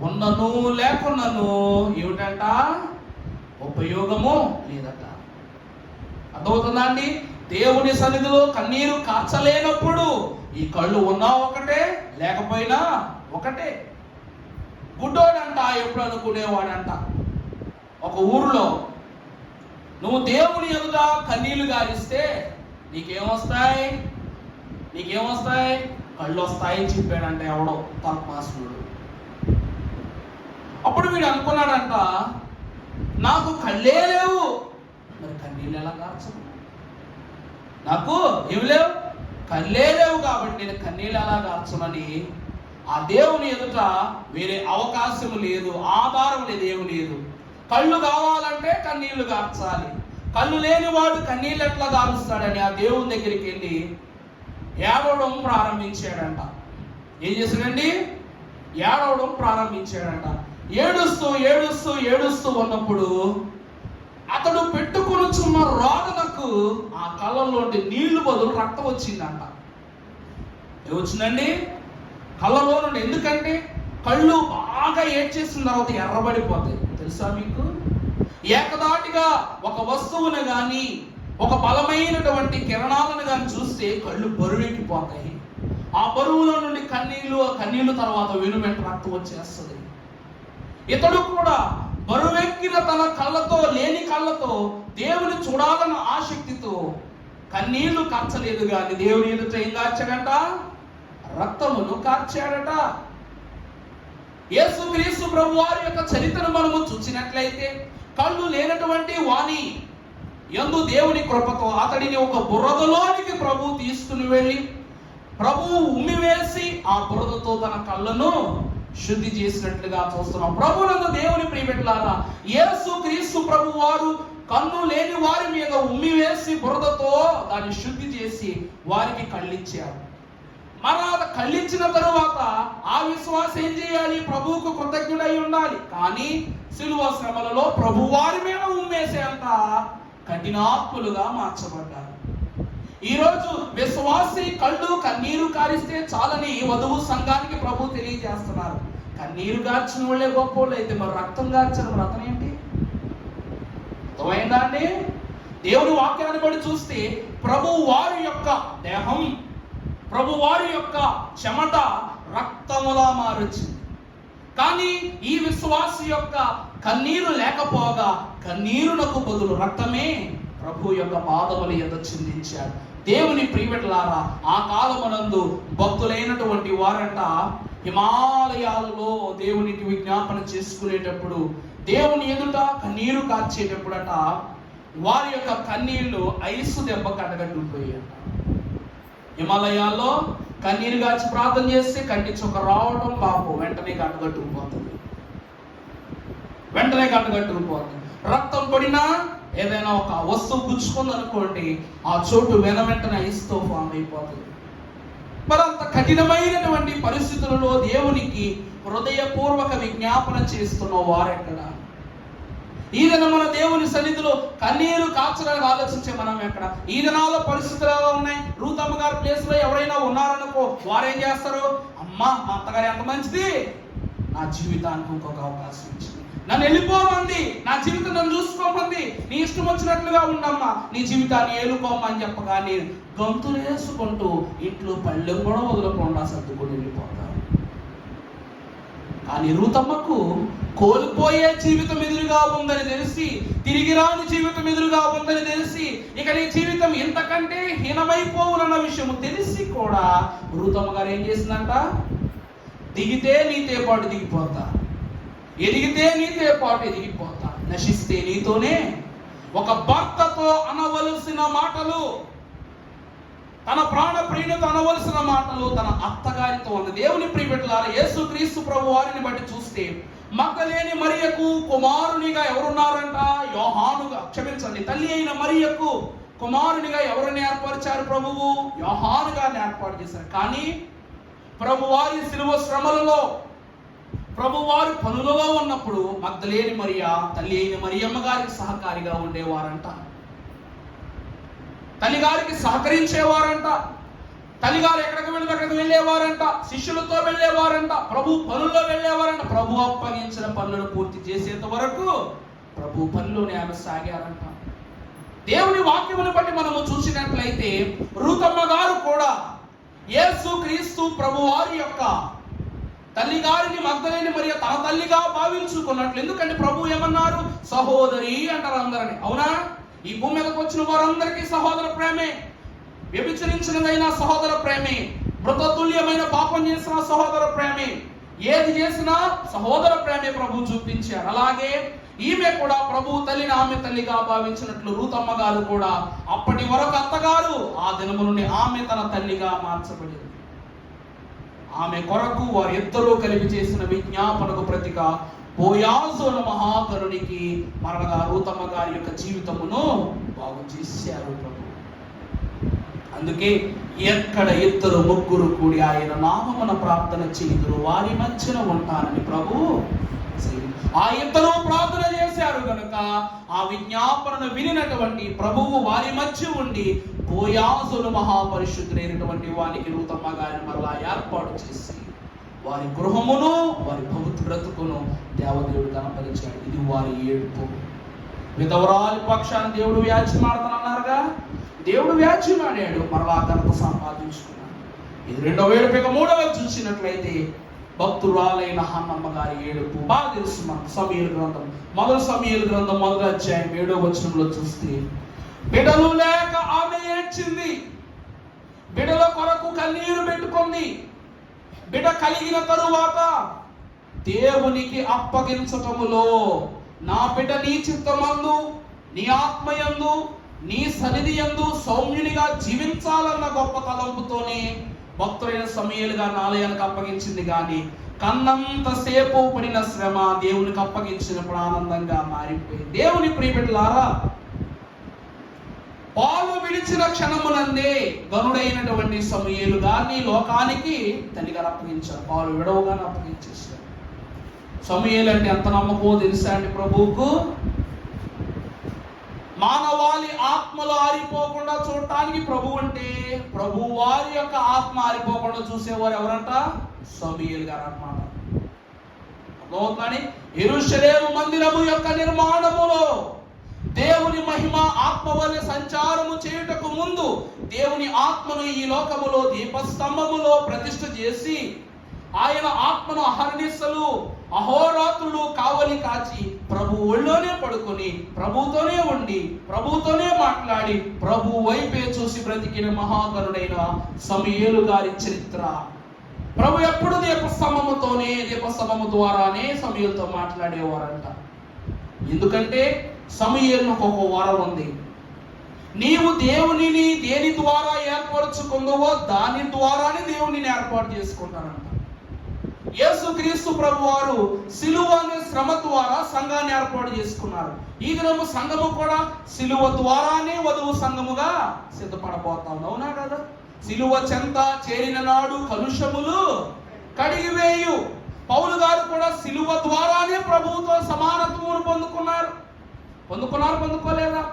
ఉన్నను లేకున్నను ఏమిటంట? ఉపయోగము లేదట. అర్థమవుతుందా అండి? దేవుని సన్నిధిలో కన్నీరు కార్చలేనప్పుడు ఈ కళ్ళు ఉన్నా ఒకటే, లేకపోయినా ఒకటే. గుడ్డోడంట ఎప్పుడు అనుకునేవాడంట, ఒక ఊరిలో నువ్వు దేవుని ఎదుట కన్నీళ్లు గారిస్తే నీకేమొస్తాయి? కళ్ళు వస్తాయని చెప్పాడంట ఎవడో తల్పాసుడు. అప్పుడు వీడు అనుకున్నాడంట, నాకు కళ్ళే లేవు, మరి కన్నీళ్ళు ఎలా కార్చను? నాకు ఏమి లేవు, కళ్ళే లేవు కాబట్టి నేను కన్నీళ్ళు ఎలా కార్చనని ఆ దేవుని ఎదుట వేరే అవకాశం లేదు, ఆధారం లేదు, ఏమి లేదు. కళ్ళు కావాలంటే కన్నీళ్లు కార్చాలి, కళ్ళు లేని వాడు కన్నీళ్ళు ఎట్లా కారుస్తాడని ఆ దేవుని దగ్గరికి వెళ్ళి ఏడవడం ప్రారంభించాడంట. ఏం చేశాడండి? ఏడవడం ప్రారంభించాడంట. ఏడుస్తూ ఏడుస్తూ ఏడుస్తూ ఉన్నప్పుడు అతడు పెట్టుకొనుచున్న రోదనకు ఆ కళ్ళలోంటి నీళ్లు బదులు రక్తం వచ్చిందంట. ఏమొచ్చిందండి? కళ్ళలో నుండి. ఎందుకంటే కళ్ళు బాగా ఏడ్చేసిన తర్వాత ఎర్రబడిపోతాయి, తెలుసా మీకు? ఏకదాటిగా ఒక వస్తువును కానీ ఒక బలమైనటువంటి కిరణాలను కానీ చూస్తే కళ్ళు బరువెక్కిపోతాయి. ఆ బరువులో నుండి కన్నీళ్లు తర్వాత వెనువెంట రక్తం వచ్చేస్తుంది. ఇతడు కూడా బరువెక్కిన తన కళ్ళతో, లేని కళ్ళతో దేవుని చూడాలన్న ఆసక్తితో కన్నీళ్లు కార్చలేదు కానీ దేవుని ఎదుట ఏం కార్చాడంట? రక్తమును కార్చాడట. యేసుక్రీస్తు ప్రభు వారి యొక్క చరిత్రను మనము చూసినట్లయితే కళ్ళు లేనటువంటి వాణి యందు దేవుని కృపతో అతడిని ఒక బురదలోనికి ప్రభు తీసుకుని వెళ్ళి ప్రభువు ఉమ్మివేసి ఆ బురదతో తన కళ్ళను శుద్ధి చేసినట్లుగా చూస్తున్నాం. ప్రభువునందు దేవుని ప్రియబిడ్డలారా, యేసుక్రీస్తు ప్రభు వారు కన్ను లేని వారి మీద ఉమ్మివేసి బురదతో దాన్ని శుద్ధి చేసి వారికి కళ్ళిచ్చారు. మరలా కళ్ళిచ్చిన తరువాత ఆ విశ్వాసం ఏం చేయాలి? ప్రభువుకు కృతజ్ఞుడై ఉండాలి. కానీ సిలువ శ్రమలలో ప్రభు వారి మీద ఉమ్మేసేంత కఠినాత్ములుగా మార్చబడ్డారు. ఈరోజు విశ్వాసి కళ్ళు కన్నీరు కారిస్తే చాలని వధువు సంఘానికి ప్రభు తెలియజేస్తున్నారు. కన్నీరు గార్చిన వాళ్ళే గొప్ప వాళ్ళు అయితే మరి రక్తం గార్చిన వ్రతం ఏంటి? అర్థమైందా అండి? దేవుని వాక్యాన్ని బట్టి చూస్తే ప్రభు వారి యొక్క దేహం, ప్రభు వారి యొక్క చెమట రక్తములా మారుచింది. కానీ ఈ విశ్వాసి యొక్క కన్నీరు లేకపోగా కన్నీరునకు బదులు రక్తమే ప్రభు యొక్క పాదముల యొద్ద చిందించాడు. దేవుని ప్రియబిడ్డలారా, ఆ కాలమునందు భక్తులైనటువంటి వారంట హిమాలయాలలో దేవునికి విజ్ఞాపన చేసుకునేటప్పుడు, దేవుని ఎదుట కన్నీరు కార్చేటప్పుడట వారి యొక్క కన్నీళ్లు ఐసు దెబ్బ కట్టగట్టుకుపోయాయి. హిమాలయాల్లో కన్నీరు గాచి ప్రార్థన చేస్తే కంటి చుక్క రావడం పాపం వెంటనే కట్టగట్టుకుపోతుంది, వెంటనే కట్టగట్టుకుపోతుంది. రక్తం పడినా ఏదైనా ఒక వస్తువు గుచ్చుకుంది అనుకోండి, ఆ చోటు వెంటనే ఐస్తో ఫామ్ అయిపోతుంది. మరి అంత కఠినమైనటువంటి పరిస్థితులలో దేవునికి హృదయపూర్వక విజ్ఞాపన చేస్తున్న వారెక్కడ? ఈ దిన మన దేవుని సన్నిధిలో కన్నీరు కాచడానికి ఆలోచించే మనం ఎక్కడ? ఈ దినాల్లో పరిస్థితులు ఎలా ఉన్నాయి? రూతమ్మ గారి ప్లేస్ లో ఎవరైనా ఉన్నారనుకో, వారేం చేస్తారు? అమ్మా, మా అత్తగారు ఎంత మంచిది, నా జీవితానికి ఇంకొక అవకాశం ఇచ్చింది, నన్ను వెళ్ళిపోమంది, నా జీవితం నన్ను చూసుకోమంది, నీ ఇష్టం వచ్చినట్లుగా ఉండమ్మా, నీ జీవితాన్ని ఏలుకోమని చెప్పగానే గంతులు వేసుకుంటూ ఇంట్లో పళ్ళెం కూడా వదలకుండా సర్దుకొని వెళ్ళిపోతారు. కానీ రూతమ్మకు కోల్పోయే జీవితం ఎదురుగా ఉందని తెలిసి, తిరిగి రాని జీవితం ఎదురుగా ఉందని తెలిసి, ఇక నీ జీవితం ఇంతకంటే హీనమైపోవునన్న విషయం తెలిసి కూడా రూతమ్మ గారు ఏం చేసిందంట? దిగితే నీతో పాటు దిగిపోతా, ఎదిగితే నీతో పాటు ఎదిగిపోతా, నశిస్తే నీతోనే. ఒక భర్తతో అనవలసిన మాటలు, తన ప్రాణ ప్రియునితో అనవలసిన మాటలు తన అత్తగారితో ఉంది. దేవుని ప్రియబిడ్డలారా, యేసుక్రీస్తు ప్రభు వారిని బట్టి చూస్తే మగ్దలేని మరియకు కుమారునిగా ఎవరున్నారంట? యోహానుగా, క్షమించండి, తల్లి అయిన మరియకు కుమారునిగా ఎవరిని ఏర్పరిచారు? ప్రభువు యోహానుగా ఏర్పాటు చేశారు. కానీ ప్రభువారి శిలువ శ్రమలలో, ప్రభువారి పనులలో ఉన్నప్పుడు మగ్దలేని మరియ తల్లి అయిన మరియమ్మ గారికి సహకారిగా ఉండేవారంట, తల్లిగారికి సహకరించేవారంట, తల్లిగారు ఎక్కడికి వెళ్ళి అక్కడికి వెళ్ళేవారంట, శిష్యులతో వెళ్ళేవారంట, ప్రభు పనుల్లో వెళ్ళేవారంట. ప్రభు అప్పగించిన పనులను పూర్తి చేసేంత వరకు ప్రభు పనిలోనే ఆమె సాగారంట. దేవుని వాక్యమును బట్టి మనము చూసినట్లయితే రూతమ్మ గారు కూడా యేసుక్రీస్తు ప్రభు వారి యొక్క తల్లి గారిని మగ్దలేని మరియ తన తల్లిగా భావించుకున్నట్లు. ఎందుకంటే ప్రభు ఏమన్నారు? సహోదరి అంటారు అందరిని. అవునా? ఈ భూమి మీదకి వచ్చిన వారందరికీ సహోదర ప్రేమే, వ్యభిచరించినదైనా సహోదర ప్రేమే, మృతతుల్యమైన పాపం చేసిన సహోదర ప్రేమే, ఏది చేసినా సహోదర ప్రేమే ప్రభు చూపించారు. అలాగే ఈమె కూడా ప్రభు తల్లిని ఆమె తల్లిగా భావించినట్లు రూతమ్మ గారు కూడా అప్పటి వరకు అత్తగారు, ఆ దినము నుండి ఆమె తన తల్లిగా మార్చబడింది. ఆమె కొరకు వారిద్దరూ కలిపి చేసిన విజ్ఞాపనకు ప్రతిగా బోయాజు అను మహాకరునికి మరలా రూతమ్మ గారి యొక్క జీవితమును బాగు చేశారు ప్రభు. అందుకే ఎక్కడ ఇద్దరు ముగ్గురు కూడి ఆయన నామమున ప్రార్థన చేయుదురు వారి మధ్యన ఉంటానని ప్రభు ఆ ఇద్దరు ప్రార్థన చేశారు కనుక ఆ విజ్ఞాపనను వినినటువంటి ప్రభువు వారి మధ్య ఉండి బోయాజును మహాపరిశుద్ధులైనటువంటి వారికి రూతమ్మ గారిని మరలా ఏర్పాటు చేసి వారి గృహమును వారి బ్రతుకును దేవదేవుడు కనపరిచాడు. ఇది వారి ఏడుపు. విధవరాలి పక్షాన్ని దేవుడు వ్యాజ్యమాడతానన్నారుగా, దేవుడు వ్యాజ్యమాడాడు, మరలా ఘనత సంపాదించుకున్నాడు. ఇది రెండవ ఏడుపు. ఇక మూడవ చూసినట్లయితే భక్తురాలైన హన్నమ్మ గారి ఏడుపు బాగా తెలుసు మనకు. సమూయేలు గ్రంథం మొదటి అధ్యాయం 7వ వచనంలో చూస్తే బిడ్డలు లేక ఆమె ఏడ్చింది, బిడ్డల కొరకు కన్నీరు పెట్టుకుంది. బిడ్డ కలిగిన తరువాత దేవునికి అప్పగించటములో నా బిడ్డ నీ చిత్తమందు నీ ఆత్మయందు నీ సన్నిధి యందు సౌమ్యునిగా జీవించాలన్న గొప్ప తలంపుతోనే భక్తులైన సమూయేలు గారిని ఆలయానికి అప్పగించింది. కానీ కన్నంతసేపు పడిన శ్రమ దేవునికి అప్పగించినప్పుడు ఆనందంగా మారిపోయింది. దేవుని ప్రియబిడ్డలారా, పాలు విడిచిన క్షణమునందే గనుడైనటువంటి సమూయేలు గారిని లోకానికి తల్లిగారు అప్పగించారు. పాలు విడవగానే అప్పగించేశారు. సమూయేలు అంటే ఎంత నమ్మకమో తెలుసా అండి ప్రభువుకు? మానవాళి ఆత్మలు ఆరిపోకుండా చూడటానికి ప్రభు అంటే ప్రభు వారి యొక్క ఆత్మ ఆరిపోకుండా చూసేవారు ఎవరంట? సమూయేలు గారు అన్నమాట. అర్థమవుతుందని యెరూషలేము మందిరము యొక్క నిర్మాణములో దేవుని మహిమ ఆత్మ వలె సంచారము చేయుటకు ముందు దేవుని ఆత్మను ఈ లోకములో దీపస్తంభములో ప్రతిష్ఠ చేసి ఆయన ఆత్మను అహర్నిశలు అహోరాత్రులు కావలి కాచి ప్రభు ఒళ్ళోనే పడుకొని ప్రభుతోనే ఉండి ప్రభుతోనే మాట్లాడి ప్రభు వైపే చూసి బ్రతికిన మహాగణుడైన సమూయేలు గారి చరిత్ర. ప్రభు ఎప్పుడు దీపస్తంభము ద్వారానే సమూయేలుతో మాట్లాడేవారంట. ఎందుకంటే సమూయేలుకు ఒక వరం ఉంది. నీవు దేవునిని దేని ద్వారా ఏర్పరచుకుందో దాని ద్వారానే దేవునిని ఏర్పాటు చేసుకుంటానంట. యేసుక్రీస్తు ప్రభు వారు సిలువ అనే శ్రమ ద్వారా సంఘాన్ని ఏర్పాటు చేసుకున్నారు. ఈ దినము సంఘము కూడా సిలువ ద్వారానే వధువు సంఘముగా సిద్ధపడబోతాం. అవునా కదా? సిలువ చెంత చేరిన నాడు కలుషములు కడిగివేయు. పౌలు గారు కూడా సిలువ ద్వారానే ప్రభువుతో సమానత్వమును పొందుకోలేదా?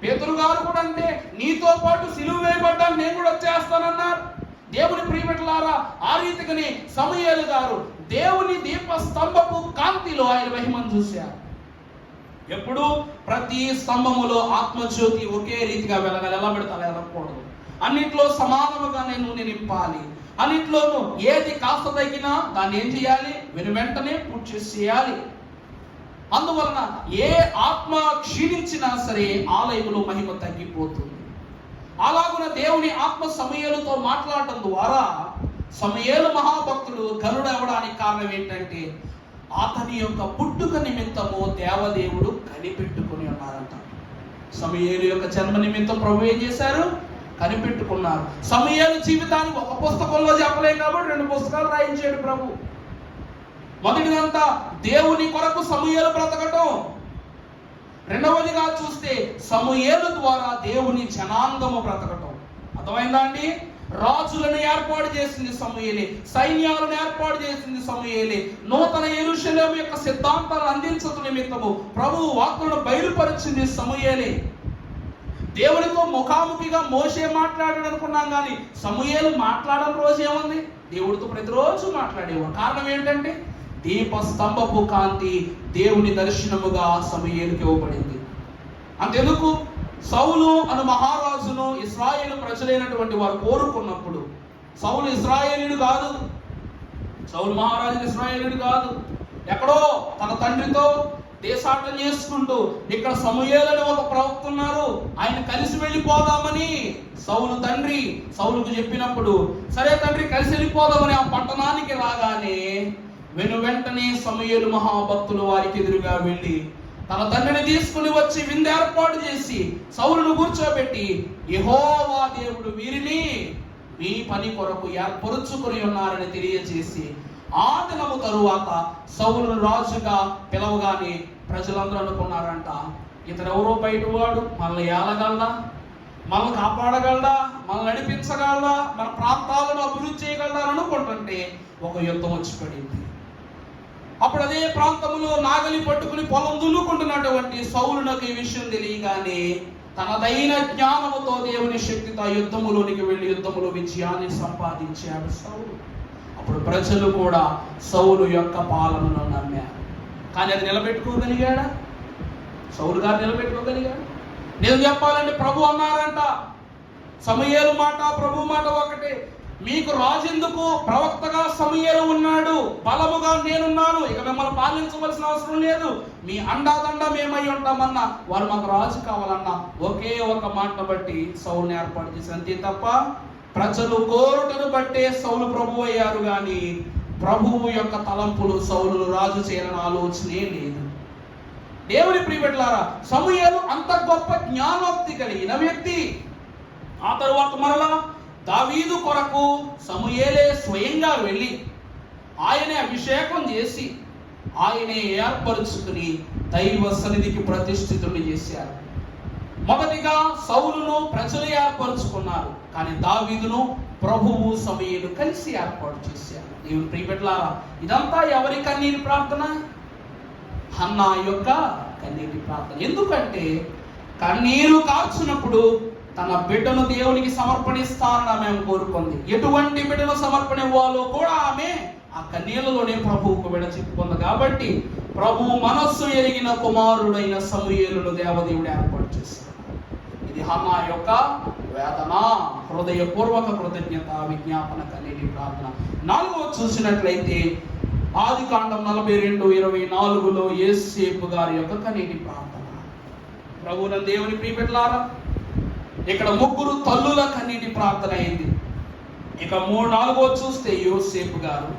పేతురు గారు కూడా అంటే నీతో పాటు సిలువ వేయబడ్డాను, నేను కూడా వచ్చేస్తానన్నారు. దేవుని ప్రియబిడ్డలారా, ఆ రీతిగానే సమూయేలు గారు దేవుని దీపస్తంభపు కాంతిలో ఆయన మహిమను చూశారు. ఎప్పుడు ప్రతి స్తంభములో ఆత్మజ్యోతి ఒకే రీతిగా వెలగాలి. ఎలా పెడితే అలా వెళ్ళకూడదు. అన్నిట్లో సమానముగా నూనె నింపాలి. అన్నిట్లోనూ ఏది కాస్త తగ్గినా దాన్ని ఏం చేయాలి? వెంటనే పూర్తి చేయాలి. అందువలన ఏ ఆత్మ క్షీణించినా సరే ఆలయంలో మహిమ తగ్గిపోతుంది. అలాగున దేవుని ఆత్మ సమూయేలుతో మాట్లాడటం ద్వారా సమూయేలు మహాభక్తుడు ఘనుడు అవ్వడానికి కారణం ఏంటంటే అతని యొక్క పుట్టుక నిమిత్తము దేవదేవుడు కనిపెట్టుకుని ఉన్నారంట. సమూయేలు యొక్క జన్మ నిమిత్తం ప్రభు ఏం చేశారు? కనిపెట్టుకున్నారు. సమూయేలు జీవితాన్ని ఒక పుస్తకంలో చెప్పలేం కాబట్టి 2 పుస్తకాలు రాయించాడు ప్రభు. మొదటిదంతా దేవుని కొరకు సమూయేలు బ్రతకటం. రెండవదిగా చూస్తే సమూయేలు ద్వారా దేవుని జనాంగము బ్రతకటం. అర్థమైందా అండి? రాజులను ఏర్పాటు చేసింది సమూయేలే, సైన్యాలను ఏర్పాటు చేసింది సమూయేలే, నూతన యెరూషలేము యొక్క సిద్ధాంతాలను అందించడం నిమిత్తము ప్రభువు వాక్కులను బయలుపరిచింది సమూయేలే. దేవునితో ముఖాముఖిగా మోషే మాట్లాడాడు అనుకున్నాం, కానీ సమూయేలు మాట్లాడని రోజు ఏముంది? దేవుడితో ప్రతిరోజు మాట్లాడేవాడు. కారణం ఏంటంటే దీపస్తంభపు కాంతి దేవుని దర్శనముగా సమూయేలుకి ఇవ్వబడింది. అంతెందుకు? సౌలు అను మహారాజును ఇశ్రాయేలు ప్రజలైనటువంటి వారు కోరుకున్నప్పుడు, సౌలు ఇశ్రాయేలీయుడు కాదు, సౌలు మహారాజు ఇశ్రాయేలీయుడు కాదు, ఎక్కడో తన తండ్రితో దేశాటం చేసుకుంటూ ఇక్కడ సమూయేలు ఒక ప్రవక్త ఉన్నారు, ఆయన కలిసి వెళ్ళిపోదామని సౌలుకు చెప్పినప్పుడు, సరే తండ్రి కలిసి వెళ్ళిపోదామని ఆ పట్టణానికి రాగానే వెంటనే సమూయేలు మహాభక్తులు వారికి ఎదురుగా వెళ్ళి తన తండ్రిని తీసుకుని వచ్చి విందు ఏర్పాటు చేసి సౌలును కూర్చోబెట్టి, యెహోవా దేవుడు వీరిని మీ పని కొరకు ఏర్పరుచుకొని ఉన్నారని తెలియజేసి, ఆ దినము తరువాత సౌలు రాజుగా పిలవగానే ప్రజలందరూ అనుకున్నారంట, ఇతరెవరో బయట వాడు మనల్ని ఏలగలడా, మనల్ని కాపాడగలడా, మనల్ని నడిపించగలడా, మన ప్రాంతాలను అభివృద్ధి చేయగలడా అని అనుకుంటుంటే ఒక యుద్ధం వచ్చి పడింది. అప్పుడు అదే ప్రాంతంలో నాగలి పట్టుకుని పొలం దున్నుకుంటున్నటువంటి సౌలునకు ఈ విషయం తెలియగానే తనదైన జ్ఞానముతో దేవుని శక్తితో యుద్ధములోనికి వెళ్ళి యుద్ధములో విజయాన్ని సంపాదించాడు సౌలు. అప్పుడు ప్రజలు కూడా సౌలు యొక్క పాలనను నమ్మారు. కానీ అది నిలబెట్టుకోగలిగాడా? సౌలు గారు నిలబెట్టుకోగలిగాడు? నేను చెప్పాలంటే ప్రభు అన్నారంట, సమూయేలు మాట ప్రభు మాట ఒకటే, మీకు రాజెందుకు, ప్రవక్తగా సమూయేలు ఉన్నాడు, బలముగా నేనున్నాను, ఇక మిమ్మల్ని పాలించవలసిన అవసరం లేదు, మీ అండాదండ మేమై ఉంటామన్నా, వారు మాకు రాజు కావాలన్నా ఒకే ఒక మాట బట్టి సౌలుని ఏర్పాటు చేసి, అంతే తప్ప ప్రజలు కోరుటను బట్టే సౌలు ప్రభు అయ్యారు కానీ ప్రభువు యొక్క తలంపులు సౌలు రాజు చేయాలని ఆలోచనే లేదు. దేవుని ప్రియబిడ్డలారా, సమూయేలు అంత గొప్ప జ్ఞానోక్తి కలిగిన వ్యక్తి. ఆ తరువాత మరలా దావీదు కొరకు సమూయేలే స్వయంగా వెళ్ళి ఆయనే అభిషేకం చేసి ఆయనే ఏర్పరుచుకుని దైవ సన్నిధికి ప్రతిష్ఠితుడిని చేశారు. మొదటిగా సౌలును ప్రజలు ఏర్పరచుకున్నారు, కానీ దావీదును ప్రభువు సమూయేలు కలిసి ఏర్పాటు చేశారు. దేవుని ప్రియబిడ్డలారా, ఇదంతా ఎవరి కన్నీటి ప్రార్థన? హన్నా యొక్క కన్నీటి ప్రార్థన. ఎందుకంటే కన్నీరు కార్చినప్పుడు తన బిడ్డను దేవునికి సమర్పణిస్తానని ఆమె కోరుకుంది. ఎటువంటి బిడ్డను సమర్పణ ఇవ్వాలో కూడా ఆమె ఆ కన్నీళ్లలోనే ప్రభువుకు విడచిప్పుకుంది. కాబట్టి ప్రభువు మనస్సు ఎరిగిన కుమారుడైన సమూయేలును దేవదేవుడు ఏర్పాటు చేశాడు. ఇది హన్నా యొక్క వేదన, హృదయపూర్వక కృతజ్ఞత విజ్ఞాపన కన్నీటి ప్రార్థన. 4వ చూసినట్లయితే ఆదికాండం 42:24లో యోసేపు గారి యొక్క కన్నీటి ప్రార్థన. ప్రభువున దేవుని ప్రియబిడ్డలారా, ఇక్కడ 3 తల్లుల కన్నీటి ప్రార్థన అయింది. ఇక 4వ చూస్తే యోసేపు గారు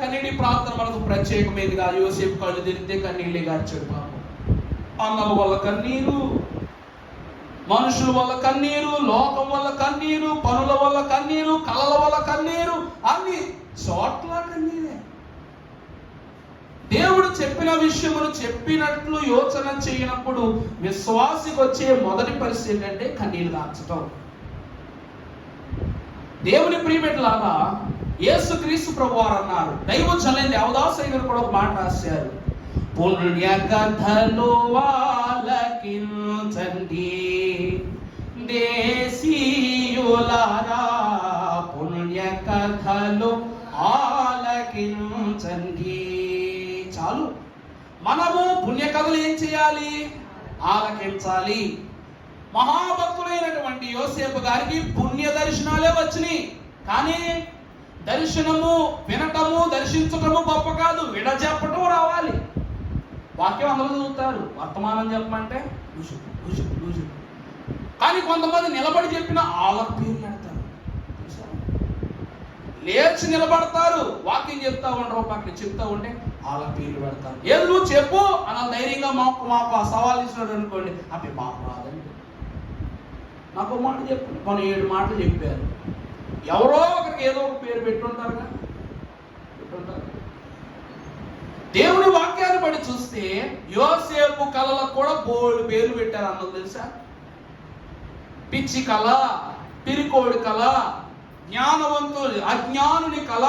కన్నీటి ప్రార్థన మనకు ప్రత్యేకమైనది కాదు. యోసేపు కళ్ళు తిరిగితే కన్నీళ్ళే గార్చాడు పాపం. అన్నల వల్ల కన్నీరు, మనుషుల వల్ల కన్నీరు, లోకం వల్ల కన్నీరు, పనుల వల్ల కన్నీరు, కళల వల్ల కన్నీరు, అన్ని చోట్ల కన్నీరే. దేవుడు చెప్పిన విషయమును చెప్పినట్లు యోచన చేయనప్పుడు విశ్వాసికి వచ్చే మొదటి పరిస్థితి ఏంటంటే కన్నీరు దాచటం. దేవుని ప్రియబిడ్డలారా, యేసుక్రీస్తు ప్రభువారు అన్నారు, దైవజనులైన దేవదాసు గారు కూడా ఒక మాట రాశారు, పుణ్య కథలు ఆలకించండి దేశీయులారా, పుణ్య కథలు ఆలకించండి. చాలు, మనము పుణ్య కథలు ఏం చేయాలి? ఆలకించాలి. మహాభక్తులైనటువంటి యోసేపు గారికి పుణ్య దర్శనాలే వచ్చినాయి, కానీ దర్శనము వినటము దర్శించటము గొప్ప కాదు, విడజెప్పటం రావాలి. వాక్యం అందరూ చదువుతారు, వర్తమానం చెప్పమంటే కానీ కొంతమంది నిలబడి చెప్పిన ఆళ్ళ పేరు పెడతారు, లేచి నిలబడతారు, వాక్యం చెప్తా ఉండరు, పక్కన చెప్తా ఉంటే వాళ్ళ పేర్లు పెడతారు. ఏది నువ్వు చెప్పు అని ధైర్యంగా మాకు సవాల్ ఇచ్చినాడు అనుకోండి, అవి మాకు రాదండి, నాకు మాట చెప్పు. మనం 7 మాటలు చెప్పారు, ఎవరో ఒకరికి ఏదో ఒక పేరు పెట్టుంటారుగా. దేవుని వాక్యాన్ని బట్టి చూస్తే యోసేపు కళలకు కూడా బోల్డ్ పేర్లు పెట్టారు. అన్నది తెలుసా? పిచ్చి కళ, పిరికోడి కళ, జ్ఞానవంతుడు అజ్ఞానుని కళ,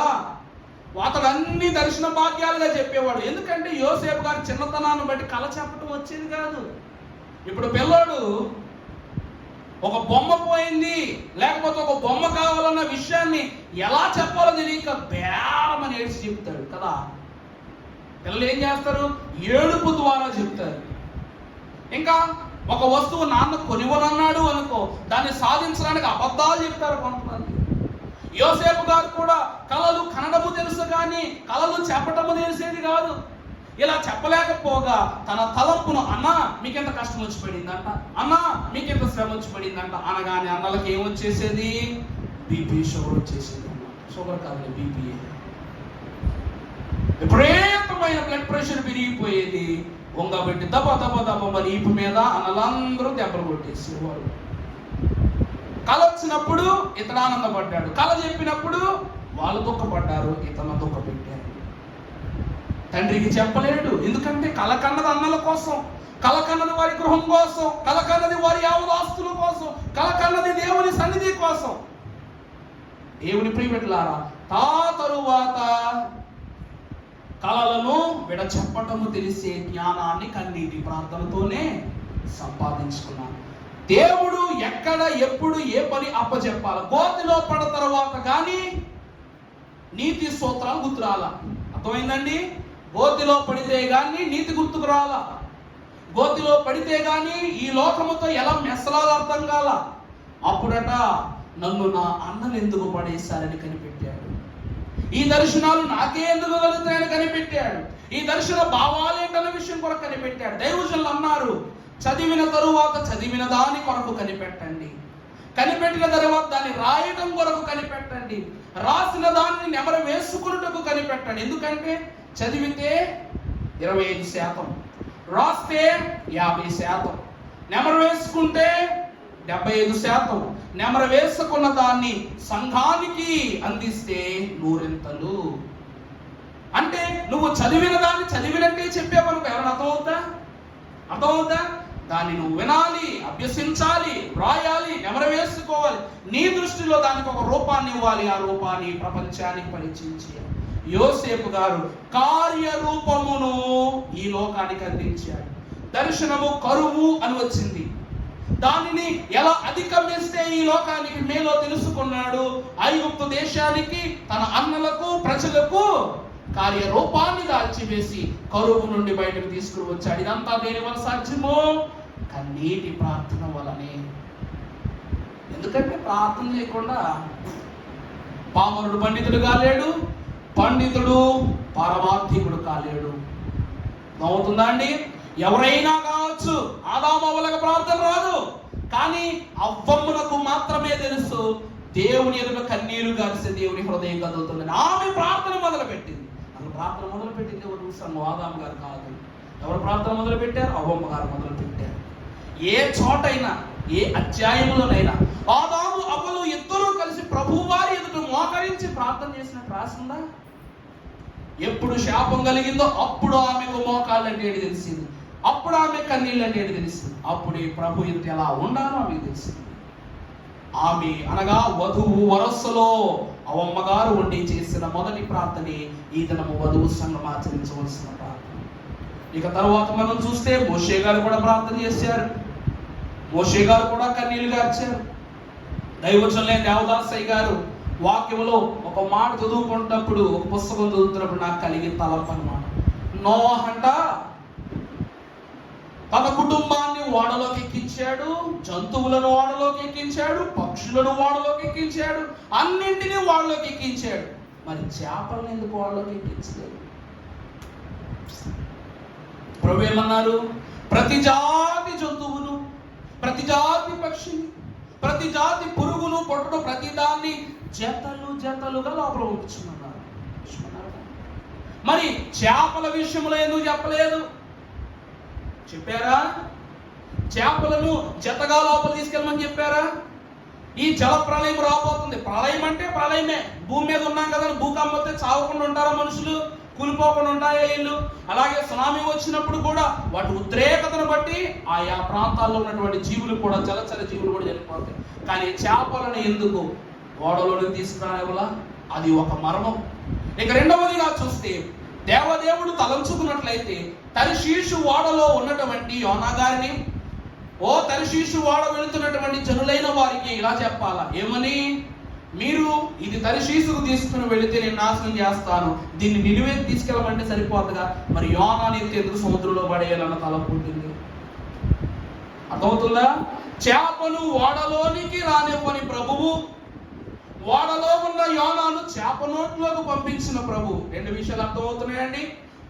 అతడు అన్ని దర్శన భాగ్యాలుగా చెప్పేవాడు. ఎందుకంటే యోసేపు గారి చిన్నతనాన్ని బట్టి కళ చెప్పడం వచ్చేది కాదు. ఇప్పుడు పిల్లోడు ఒక బొమ్మ పోయింది, లేకపోతే ఒక బొమ్మ కావాలన్న విషయాన్ని ఎలా చెప్పాలో తెలియక బేరమని ఏడ్చి చెప్తాడు కదా. పిల్లలు ఏం చేస్తారు? ఏడుపు ద్వారా చెప్తారు. ఇంకా ఒక వస్తువు నాన్న కొనివనన్నాడు అనుకో, దాన్ని సాధించడానికి అబద్ధాలు చెప్తారు కొంతమంది. యోసేపు గారు కూడా కళలు కనడము తెలుసు కానీ కళలు చెప్పటము తెలిసేది కాదు. ఇలా చెప్పలేకపోగా తన తలంపును, అన్నా మీకెంత కష్టం వచ్చి పడిందంట, అన్నా మీకెంత శ్రమ వచ్చి పడిందంట అనగానే అన్నలకి ఏమొచ్చేసేది? బీపీ, షుగర్ వచ్చేసేది. షుగర్ కాదు, బీపీ. విపరీతమైన బ్లడ్ ప్రెషర్ పెరిగిపోయేది. వంగబెట్టి దెబ్బ దెబ్బ దెబ్బ మరి ఈపు మీద అన్నలందరూ దెబ్బలు కొట్టేసేవాళ్ళు. కళ వచ్చినప్పుడు ఇతడు ఆనందపడ్డాడు, కళ చెప్పినప్పుడు వాళ్ళు దుఃఖపడ్డారు, ఇతను దుఃఖపెట్టారు. తండ్రికి చెప్పలేడు, ఎందుకంటే కళ కన్నది అన్నల కోసం, కళ కన్నది వారి గృహం కోసం, కళ కన్నది వారి యావదాస్తుల కోసం, కళ కన్నది దేవుని సన్నిధి కోసం. దేవుని ప్రియబిడ్డలారా, తరువాత కళలను విడచెప్పటము తెలిసే జ్ఞానాన్ని కన్నీటి ప్రార్థనతోనే సంపాదించుకున్నాను. దేవుడు ఎక్కడ, ఎప్పుడు, ఏ పని అప్పచెప్పాలి. గోతిలో పడ తర్వాత కానీ నీతి సూత్రాలు గుర్తురాల. అర్థమైందండి? గోతిలో పడితే గాని నీతి గుర్తుకు రాల. గోతిలో పడితే గాని ఈ లోకముతో ఎలా మెసలాలో అర్థం కాల. అప్పుడట నన్ను నా అన్నలు ఎందుకు పడేశారని కనిపెట్టాడు. ఈ దర్శనాలు నాకే ఎందుకు కలుగుతాయని కనిపెట్టాడు. ఈ దర్శన భావాలు ఏంటన్న విషయం కొరకు కనిపెట్టాడు. దైవజనులు అన్నారు, చదివిన తరువాత చదివిన దాని కొరకు కనిపెట్టండి, కనిపెట్టిన తరువాత దాన్ని రాయడం కొరకు కనిపెట్టండి, రాసిన దాన్ని నెమరు వేసుకున్నటకు కనిపెట్టండి. ఎందుకంటే చదివితే 25%, రాస్తే 50%, నెమరు వేసుకుంటే 75%, నెమరు వేసుకున్న దాన్ని సంఘానికి అందిస్తే 100 అంటే నువ్వు చదివిన దాన్ని చదివినట్టే చెప్పేవనుకో ఎవరైనా అర్థమవుతా? దాన్ని నువ్వు వినాలి, అభ్యసించాలి, వ్రాయాలి, నెమరు వేసుకోవాలి. నీ దృష్టిలో దానికి ఒక రూపాన్ని ఇవ్వాలి. ఆ రూపాన్ని ప్రపంచానికి పరిచయించాలి. యోసేపు గారు కార్యరూపమును ఈ లోకానికి అందించాడు. దర్శనము కరువు అని వచ్చింది, దానిని ఎలా అధిగమిస్తే ఈ లోకానికి మేలో తెలుసుకున్నాడు. ఐగుప్తు దేశానికి, తన అన్నలకు, ప్రజలకు కార్యరూపాన్ని దాల్చివేసి కరువు నుండి బయటకు తీసుకుని వచ్చాడు. ఇదంతా దేని వల్ల సాధ్యమో? కన్నీటి ప్రార్థన వలనే. ఎందుకంటే ప్రార్థన లేకుండా పామరుడు పండితుడు కాలేడు, పండితుడు పారమార్థికుడు కాలేడు. అవుతుందా అండి? ఎవరైనా కావచ్చు, ఆదామవ్వలకు ప్రార్థన రాదు, కానీ అవ్వమ్మలకు మాత్రమే తెలుసు దేవుని ఎదుట కన్నీరు గారిస్తే దేవుని హృదయం కదులుతుందని. ఆమె ప్రార్థన మొదలుపెట్టింది. ప్రార్థన మొదలుపెట్టింది ఎవరు చూస్తాము? ఆదాము గారు కాదు. ఎవరు ప్రార్థన మొదలు పెట్టారు? అవ్వమ్మ గారు మొదలు పెట్టారు. ఏ చోటైనా, ఏ అధ్యాయంలోనైనా ఆదాము అవ్వలు ఇద్దరూ కలిసి ప్రభువారి ఎదుట మోకరించి ప్రార్థన చేసినట్టు రాసిందా? ఎప్పుడు శాపం కలిగిందో అప్పుడు ఆమెకు మోకాళ్ళు అంటే ఏంటి తెలిసింది, అప్పుడు ఆమె కన్నీళ్ళు అంటే ఏంటి తెలిసింది, అప్పుడే ప్రభు ఎదుట ఎలా ఉండాలో ఆమెకు తెలిసింది. ఆమె అనగా వధువు వరస్సులో అవ్వమ్మ గారు ఉండి చేసిన మొదటి ప్రార్థనే ఈ దినము వధువు సంఘం ఆచరించవలసిన ప్రార్థన. ఇక తర్వాత మనం చూస్తే మోషే గారు కూడా ప్రార్థన చేశారు. మోషే గారు కూడా కన్నీళ్లు గార్చారు. దైవజనులైన దేవదాసయ్య గారు వాక్యంలో ఒక మాట చదువుకుంటున్నప్పుడు, ఒక పుస్తకం చదువుతున్నప్పుడు నాకు కలిగిన తలంపు అన్నమాట. నోవహు అంట తన కుటుంబాన్ని ఓడలోకి ఎక్కించాడు, జంతువులను ఓడలోకి ఎక్కించాడు, పక్షులను ఓడలోకి ఎక్కించాడు, అన్నింటినీ ఓడలోకి ఎక్కించాడు. మరి చేపలను ఎందుకు ఓడలోకి ఎక్కించలేదు? ప్రభు ఏమన్నారు? ప్రతి జాతి జంతువును, ప్రతి జాతి పక్షిని, ప్రతి జాతి పురుగును, పొట్టును, ప్రతి దాన్ని జతలు జతలుగా లోపల ఉంచుతున్నారు. మరి చేపల విషయంలో ఎందుకు చెప్పలేదు? చెప్పారా? చేపలను జతగా లోపల తీసుకెళ్ళమని చెప్పారా? ఈ జల ప్రళయం రాబోతుంది. ప్రళయం అంటే ప్రళయమే. భూమి మీద ఉన్నాం కదా, భూకంపం వస్తే చావకుండా ఉంటారా మనుషులు? కూలిపోకుండా ఉంటాయా ఇల్లు? అలాగే సునామీ వచ్చినప్పుడు కూడా వాటి ఉద్రేకతను బట్టి ఆయా ప్రాంతాల్లో ఉన్నటువంటి జీవులు కూడా, జలచర జీవులు కూడా చనిపోతాయి. కానీ చేపలను ఎందుకు ఓడలోకి తీసుకురానివ్వాలా? అది ఒక మర్మం. ఇక రెండవదిగా చూస్తే, దేవదేవుడు తలంచుకున్నట్లయితే తర్షీషు ఓడలో ఉన్నటువంటి యోనా గారిని, ఓ తర్షీషు ఓడ వెళుతున్నటువంటి జనులైన వారికి ఇలా చెప్పాలా? ఏమని? మీరు ఇది తర్షీషుకు తీసుకుని వెళితే నేను నాశనం చేస్తాను, దీన్ని నిలువే తీసుకెళ్ళమంటే సరిపోతుందిగా, మరి యోనాని ఎందుకు సముద్రంలో పడేయాలన్న తలంపు ఉంటుంది. అర్థమవుతుందా? చేపను ఓడలోనికి రానివ్వని ప్రభువు, ఓడలో ఉన్న యోనాను చేప నోట్లోకి పంపించిన ప్రభు. రెండు విషయాలు అర్థమవుతున్నాయండి.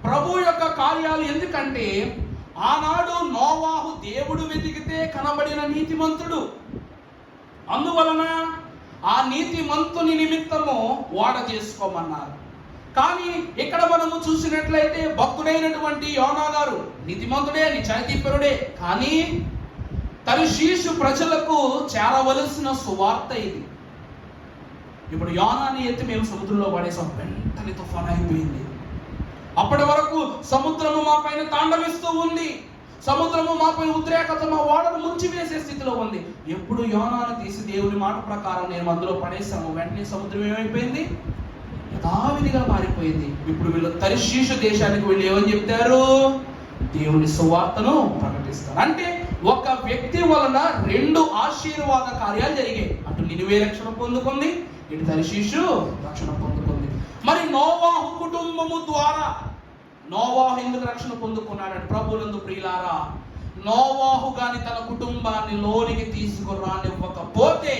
ప్రభు యొక్క కార్యాలు. ఎందుకంటే ఆనాడు నోవాహు దేవుడు వెతికితే కనబడిన నీతిమంతుడు. అందువలన ఆ నీతిమంతుని నిమిత్తము ఓడ చేసుకోమన్నారు. కానీ ఇక్కడ మనము చూసినట్లయితే భక్తుడైనటువంటి యోనా గారు నీతిమంతుడే, నిజాయితీపరుడే, కానీ తర్షీషు ప్రజలకు చేరవలసిన సువార్త ఇది. ఇప్పుడు యోనాని ఎత్తి మేము సముద్రంలో పడేసాం, వెంటనే తుఫాను అయిపోయింది. అప్పటి వరకు సముద్రము మా పైన తాండవిస్తూ ఉంది, సముద్రము మాపై ఉద్రేకత మా ఓడను ముంచి వేసే స్థితిలో ఉంది. ఎప్పుడు యోనాను తీసి దేవుని మాట ప్రకారం నేను అందులో పడేసాము, వెంటనే సముద్రం ఏమైపోయింది? యథావిధిగా మారిపోయింది. ఇప్పుడు వీళ్ళు తర్షీషు దేశానికి వెళ్ళి ఏమని చెప్తారు? దేవుని సువార్తను ప్రకటిస్తారు. అంటే ఒక వ్యక్తి వలన రెండు ఆశీర్వాద కార్యాలు జరిగాయి. అటు నినివే రక్షణ పొందుకుంది, ఇటు తర్షీషు రక్షణ పొందుకుంది. మరి నోవాహు కుటుంబము ద్వారా నోవాహు ఎందుకు రక్షణ పొందుకున్నాడంటే, ప్రభువునందు ప్రియులారా, నోవాహు గాని తన కుటుంబాన్ని లోనికి తీసుకురానివ్వకపోతే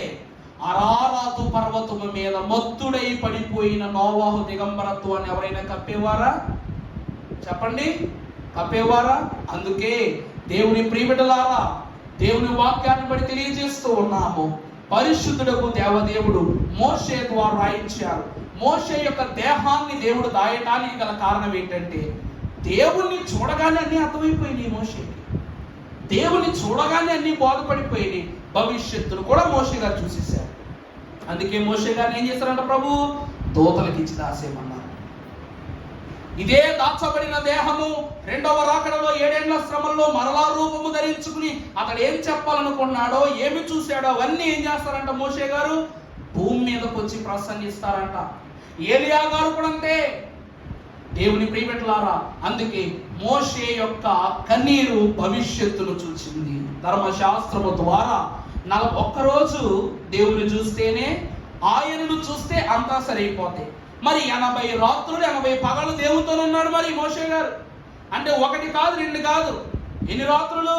అరారాతు పర్వతము మీద మత్తుడై పడిపోయిన నోవాహు దిగంబరత్వాన్ని ఎవరైనా కప్పేవారా? చెప్పండి, కప్పేవారా? అందుకే దేవుని ప్రియబిడ్డలారా, దేవుని వాక్యాన్ని బట్టి తెలియజేస్తూ ఉన్నాము. పరిశుద్ధుడకు దేవదేవుడు మోషే ద్వారా రాయించారు. మోషే యొక్క దేహాన్ని దేవుడు దాయటానికి గల కారణం ఏంటంటే, దేవుణ్ణి చూడగానే అన్ని అర్థమైపోయినాయి మోషేకి. దేవుని చూడగానే అన్ని బాధపడిపోయినాయి. భవిష్యత్తును కూడా మోషే గారు చూసేశారు. అందుకే మోషే గారిని ఏం చేశారంట? ప్రభు దూతలకు ఇచ్చి దాసేమన్నారు. ఇదే దాచబడిన దేహము రెండవ రాకడలో 7 ఏళ్ల శ్రమల్లో మరలా రూపము ధరించుకుని అతడు ఏం చెప్పాలనుకున్నాడో, ఏమి చూశాడో అవన్నీ ఏం చేస్తారంట? మోషే గారు భూమి మీదకి వచ్చి ప్రసంగిస్తారంట. ఏలియా గారు కూడా అంతే. దేవుని ప్రియబిడ్డలారా, అందుకే మోషే యొక్క కన్నీరు భవిష్యత్తును చూసింది. ధర్మశాస్త్రము ద్వారా 41 రోజు దేవుని చూస్తేనే, ఆయనను చూస్తే అంతా సరైపోతాయి. మరి 80 రాత్రులు 80 పగలు దేవునితో ఉన్నాడు మరి మోషే గారు. అంటే 1 కాదు 2 కాదు. ఎన్ని రాత్రులు?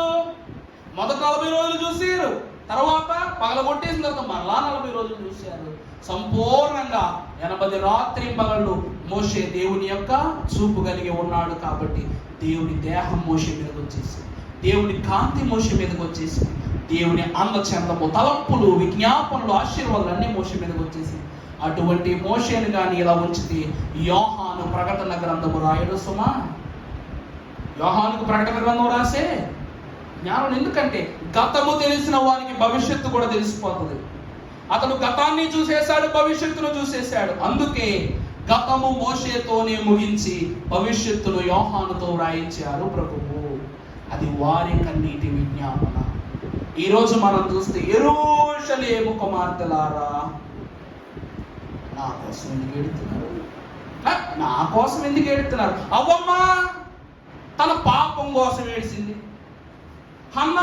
మొదట 40 రోజులు చూసారు, తర్వాత పగలగొట్టేసిన తర్వాత మరలా 40 రోజులు చూశారు. సంపూర్ణంగా 80 రాత్రి పగళ్ళు మోషే దేవుని యొక్క చూపు కలిగి ఉన్నాడు. కాబట్టి దేవుని దేహం మోషే మీదకి వచ్చేసి, దేవుని కాంతి మోషే మీదకి వచ్చేసి, దేవుని అందచందము, తలంపులు, విజ్ఞాపనలు, ఆశీర్వాదాలు అన్నీ మోషే మీదకి వచ్చేసి, అటువంటి మోషేను కానీ ఇలా ఉంచితే యోహాను ప్రకటన గ్రంథము రాయడు సుమా. యోహానుకు ప్రకటన గ్రంథం రాసే జ్ఞానం. ఎందుకంటే గతము తెలిసిన వారికి భవిష్యత్తు కూడా తెలిసిపోతుంది. అతను గతాన్ని చూసేశాడు, భవిష్యత్తును చూసేశాడు. అందుకే గతము మోషేతోనే ముగించి భవిష్యత్తును యోహానుతో వ్రాయించారు ప్రభువు. అది వారి కన్నీటి విజ్ఞాపన. ఈరోజు మనం చూస్తే, యెరూషలేము కుమార్తెలారా, నా కోసం ఎందుకు ఏడుతున్నారు? నా కోసం ఎందుకు ఏడుతున్నారు? అవ్వమ్మ తన పాపం కోసం ఏడ్చింది, హన్న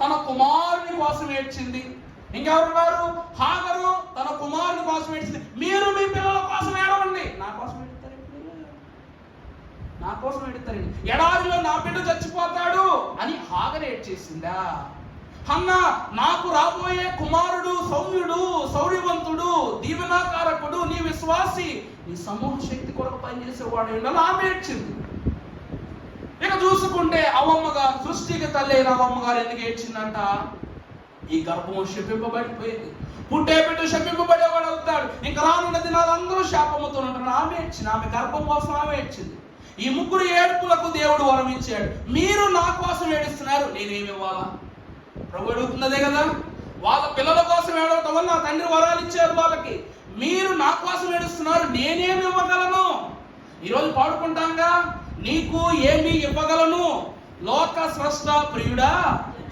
తన కుమారుని కోసం ఏడ్చింది, ఇంకెవరున్నారు? హాగరు తన కుమారుని కోసం ఏడ్చింది. మీరు మీ పిల్లల కోసం ఏడవండి. నా కోసం ఏడుతారు, నా కోసం ఏడుతారండి. ఎడారిలో నా బిడ్డ చచ్చిపోతాడు అని హాగరు ఏడ్చేసిందా? హన్న నాకు రాబోయే కుమారుడు సౌమ్యుడు, శౌర్యవంతుడు, దీవెనాకారకుడు, నీ విశ్వాసి, నీ సమూహ శక్తి కొరకు పనిచేసేవాడు అని ఆమె ఏడ్చింది. ఇక చూసుకుంటే అవ్వమ్మగారు, సృష్టికి తల్లి అయిన అవ్వమ్మగారు ఎందుకు ఏడ్చిందంట? ఈ గర్భము శపింపబడిపోయింది. పుట్టే బిడ్డ శపింపబడేవాడు అవుతాడు, ఇంకా రానున్న దినాలు అందరూ శాపముతో ఉంటారు. ఆమె ఏడ్చింది, ఆమె గర్భం కోసం ఆమె ఏడ్చింది. ఈ ముగ్గురు ఏడుపులకు దేవుడు వరం ఇచ్చాడు. మీరు నా కోసం ఏడుస్తున్నారు, నేనేమి ఇవ్వాలా? ప్రభు అడుగుతున్నదే కదా. వాళ్ళ పిల్లల కోసం ఏడవటం వల్ల నా తండ్రి వరాలు ఇచ్చారు వాళ్ళకి. మీరు నా కోసం ఏడుస్తున్నారు, నేనేమి ఇవ్వగలను? ఈరోజు పాడుకుంటాంగా, నీకు ఏమి ఇవ్వగలను లోక స్రష్ట ప్రియుడా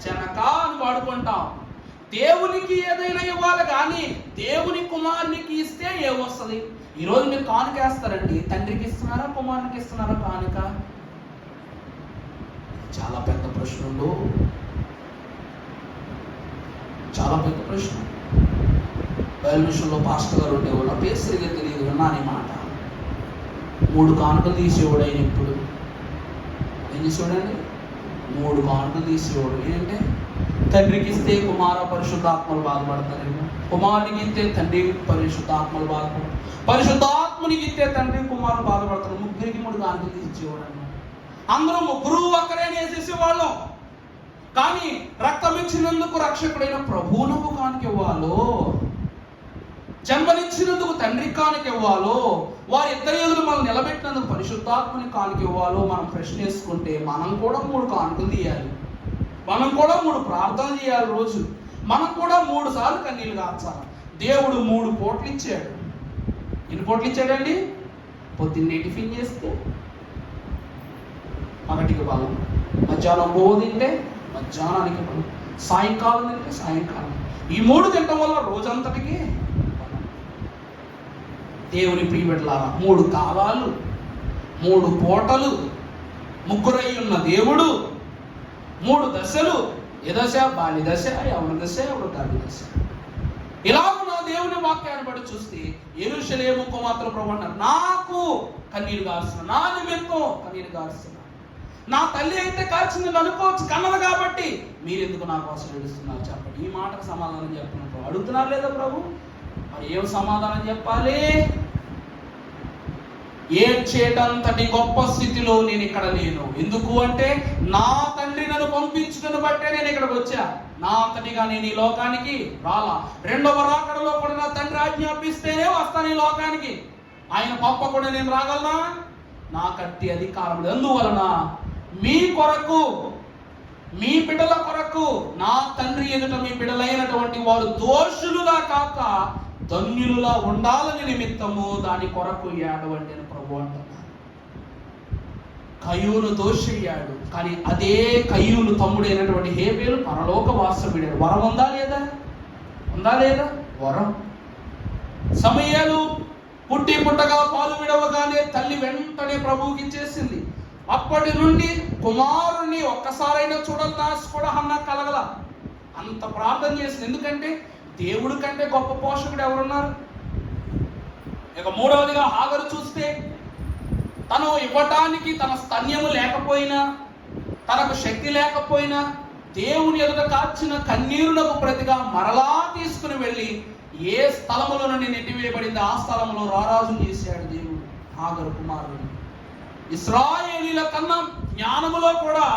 జనక అని పాడుకుంటాం. దేవునికి ఏదైనా ఇవ్వాలి, కానీ దేవుని కుమారునికి ఇస్తే ఏమొస్తుంది? ఈరోజు మీరు కానుకేస్తారండి, తండ్రికి ఇస్తున్నారా, కుమారునికి ఇస్తున్నారా కానుక? చాలా పెద్ద ప్రశ్నలు, చాలా పెద్ద ప్రశ్న. బయలు విషయంలో పాస్టర్ గారు ఉండేవాడు, పేసరిగా తెలియదు, విన్నాను ఈ మాట. 3 కానుకలు తీసేవాడు ఆయన. ఇప్పుడు ఏం చేసేవాడండి? 3 కానుకలు తీసేవాడు. ఏంటంటే తండ్రికి ఇస్తే కుమార పరిశుద్ధాత్మలు బాధపడతారేమో, కుమారునికి ఇస్తే తండ్రి పరిశుద్ధాత్మలు బాధపడతారు, పరిశుద్ధాత్మనికి ఇస్తే తండ్రి కుమారులు బాధపడతారు. ముగ్గురికి 3 కానుకలు ఇచ్చేవాడు అన్నమాట. అందరూ ముగ్గురు ఒక్కరే వేసేసేవాళ్ళం. కానీ రక్తం ఇచ్చినందుకు రక్షకుడైన ప్రభువునకు కానుక ఇవ్వాలో, జన్మనిచ్చినందుకు తండ్రి కానుక ఇవ్వాలో, వారిద్దరి ఎదురు మనం నిలబెట్టినందుకు పరిశుద్ధాత్మని కానుక ఇవ్వాలో మనం ప్రశ్న వేసుకుంటే మనం కూడా 3 కానుకలు తీయాలి. మనం కూడా 3 ప్రార్థనలు చేయాలి. రోజు మనం కూడా 3 సార్లు కన్నీళ్ళు కార్చాలి. దేవుడు 3 పూటలు ఇచ్చాడు. ఎన్ని పూటలు ఇచ్చాడండి? పొద్దున్నే టిఫిన్ చేస్తే పగటికి బలం, మధ్యాహ్నం బోధ తింటే మధ్యాహ్నానికి బలం, సాయంకాలం తింటే సాయంకాలం. ఈ 3 తినటం వల్ల రోజంతటికి దేవుని ప్రియబిడ్డలారా 3 కాలాలు, 3 పూటలు, ముగ్గురై ఉన్న దేవుడు 3 దశలు. ఏ దశ? బాల్య దశ, యవ్వన దశ, వృద్ధాప్య దశ. ఇలాగ నా దేవుని వాక్యాన్ని బట్టి చూస్తే యెరూషలేము కుమార్తెల ప్రభు అన్నారు, నాకు కన్నీరు గారుస్తున్నా, నా నిమిత్తం కన్నీరు గారుస్తున్నా. నా తల్లి అయితే కార్చింది అనుకోవచ్చు, కన్నది కాబట్టి మీరెందుకు నా కోసం ఏడుస్తున్నారు చెప్పండి. ఈ మాటకు సమాధానం చెప్పినప్పుడు అడుగుతున్నారు లేదా ప్రభు? మరి ఏం సమాధానం చెప్పాలి? ఏడ్చేటంతటి గొప్ప స్థితిలో నేను ఇక్కడ లేను. ఎందుకు అంటే నా తండ్రి నన్ను పంపించుకుని బట్టే నేను ఇక్కడికి వచ్చా. నా అంతటిగా నేను ఈ లోకానికి రాలా. 2వ రాకడలో కూడా నా తండ్రి ఆజ్ఞాపిస్తేనే వస్తాను ఈ లోకానికి. ఆయన పంపకుండా నేను రాగలనా? నా కట్టి అధికారం. అందువలన మీ కొరకు, మీ బిడ్డల కొరకు, నా తండ్రి ఎదుట మీ బిడ్డలైనటువంటి వారు దోషులుగా కాక ధన్యులులా ఉండాలని నిమిత్తము దాని కొరకు ఏడవండి అని ప్రభు అంటున్నారు. కయ్యూను దోషయ్యాడు, కానీ అదే కయ్యూను తమ్ముడైనటువంటి హేబేలు పరలోక వాసవిడాడు. వరం ఉందా లేదా? ఉందా లేదా? వరం. సమూయేలు పుట్టగా పాలు విడవగానే తల్లి వెంటనే ప్రభువుకి ఇచ్చేసింది. అప్పటి నుండి కుమారుణ్ణి ఒక్కసారైనా చూడాలని ఆశ కూడా హన్నా కలగల. అంత ప్రార్థన చేసింది. ఎందుకంటే దేవుడి కంటే గొప్ప పోషకుడు ఎవరున్నారు? ఇక 3వదిగా హాగరు చూస్తే తను ఇవ్వటానికి తన స్తన్యము లేకపోయినా, తనకు శక్తి లేకపోయినా దేవుని ఎదుట కార్చిన కన్నీరులకు ప్రతిగా మరలా తీసుకుని వెళ్ళి ఏ స్థలములో నుండి నెట్టివేయబడింది ఆ స్థలంలో రారాజు చేశాడు దేవుడు హాగరు కుమారుడు. ఇశ్రాయేలీల కన్నా జ్ఞానములో కూడా